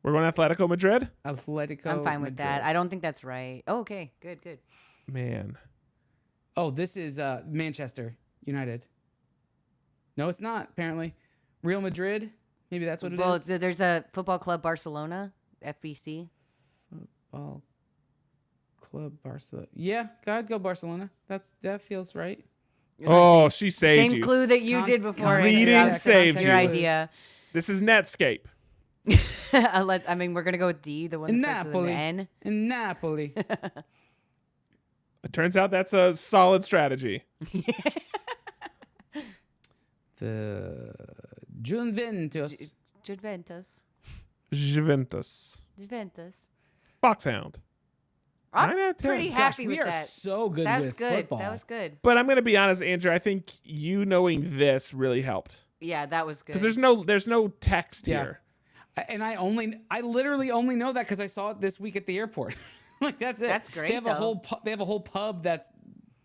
We're going Atletico Madrid? Atletico. I'm fine with that. Madrid. I don't think that's right. Oh, okay, good. Man. Oh, this is Manchester United. No, it's not. Apparently, Real Madrid. Maybe that's what it is. Well, there's a football club Barcelona, FBC. Football Club Barcelona. Yeah, God, go Barcelona. That feels right. Oh, she saved Same you. clue that you did before. Andrew. Reading I was saved your you. idea. This is Netscape. I mean, we're gonna go with D, the one In that starts with an Napoli. N. In Napoli. It turns out that's a solid strategy. The Juventus. Juventus. Juventus. Foxhound. I'm 9 out of 10. pretty Gosh, happy we with are that. so good That was with good. football. That was good. But I'm going to be honest, Andrew. I think you knowing this really helped. Yeah, that was good. Because there's no text Yeah. here. And I literally only know that because I saw it this week at the airport. Like that's it. That's great, They have a though. whole they have a whole pub that's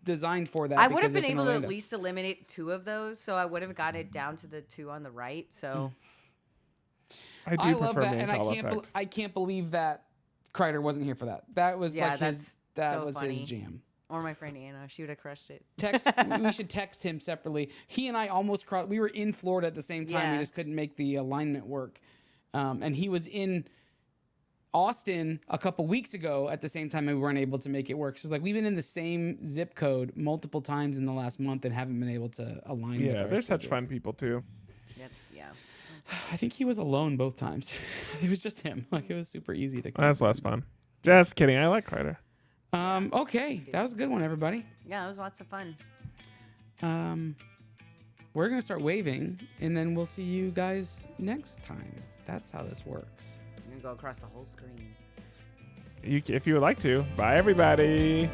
designed for that. I would have because been it's in able to at Orlando. least eliminate 2 of those, so I would have gotten it down to the 2 on the right. So I do I prefer love that, and Mancala effect. I can't believe that Kreider wasn't here for that. That was Yeah, like that's that so was funny. his jam. or my friend Anna, she would have crushed it. We should text him separately. He and I almost crossed. We were in Florida at the same time. We Yeah. just couldn't make the alignment work. And he was in Austin a couple weeks ago at the same time, and we weren't able to make it work. So it's like we've been in the same zip code multiple times in the last month and haven't been able to align. with Yeah, our they're such schedules. fun people too. That's yeah. I think he was alone both times. It was just him. Like, it was super easy to. That's less fun. Just kidding. I like Kreider. Okay, that was a good one, everybody. Yeah, it was lots of fun. We're gonna start waving, and then we'll see you guys next time. That's how this works. I'm gonna go across the whole screen. If you would like to. Bye, everybody.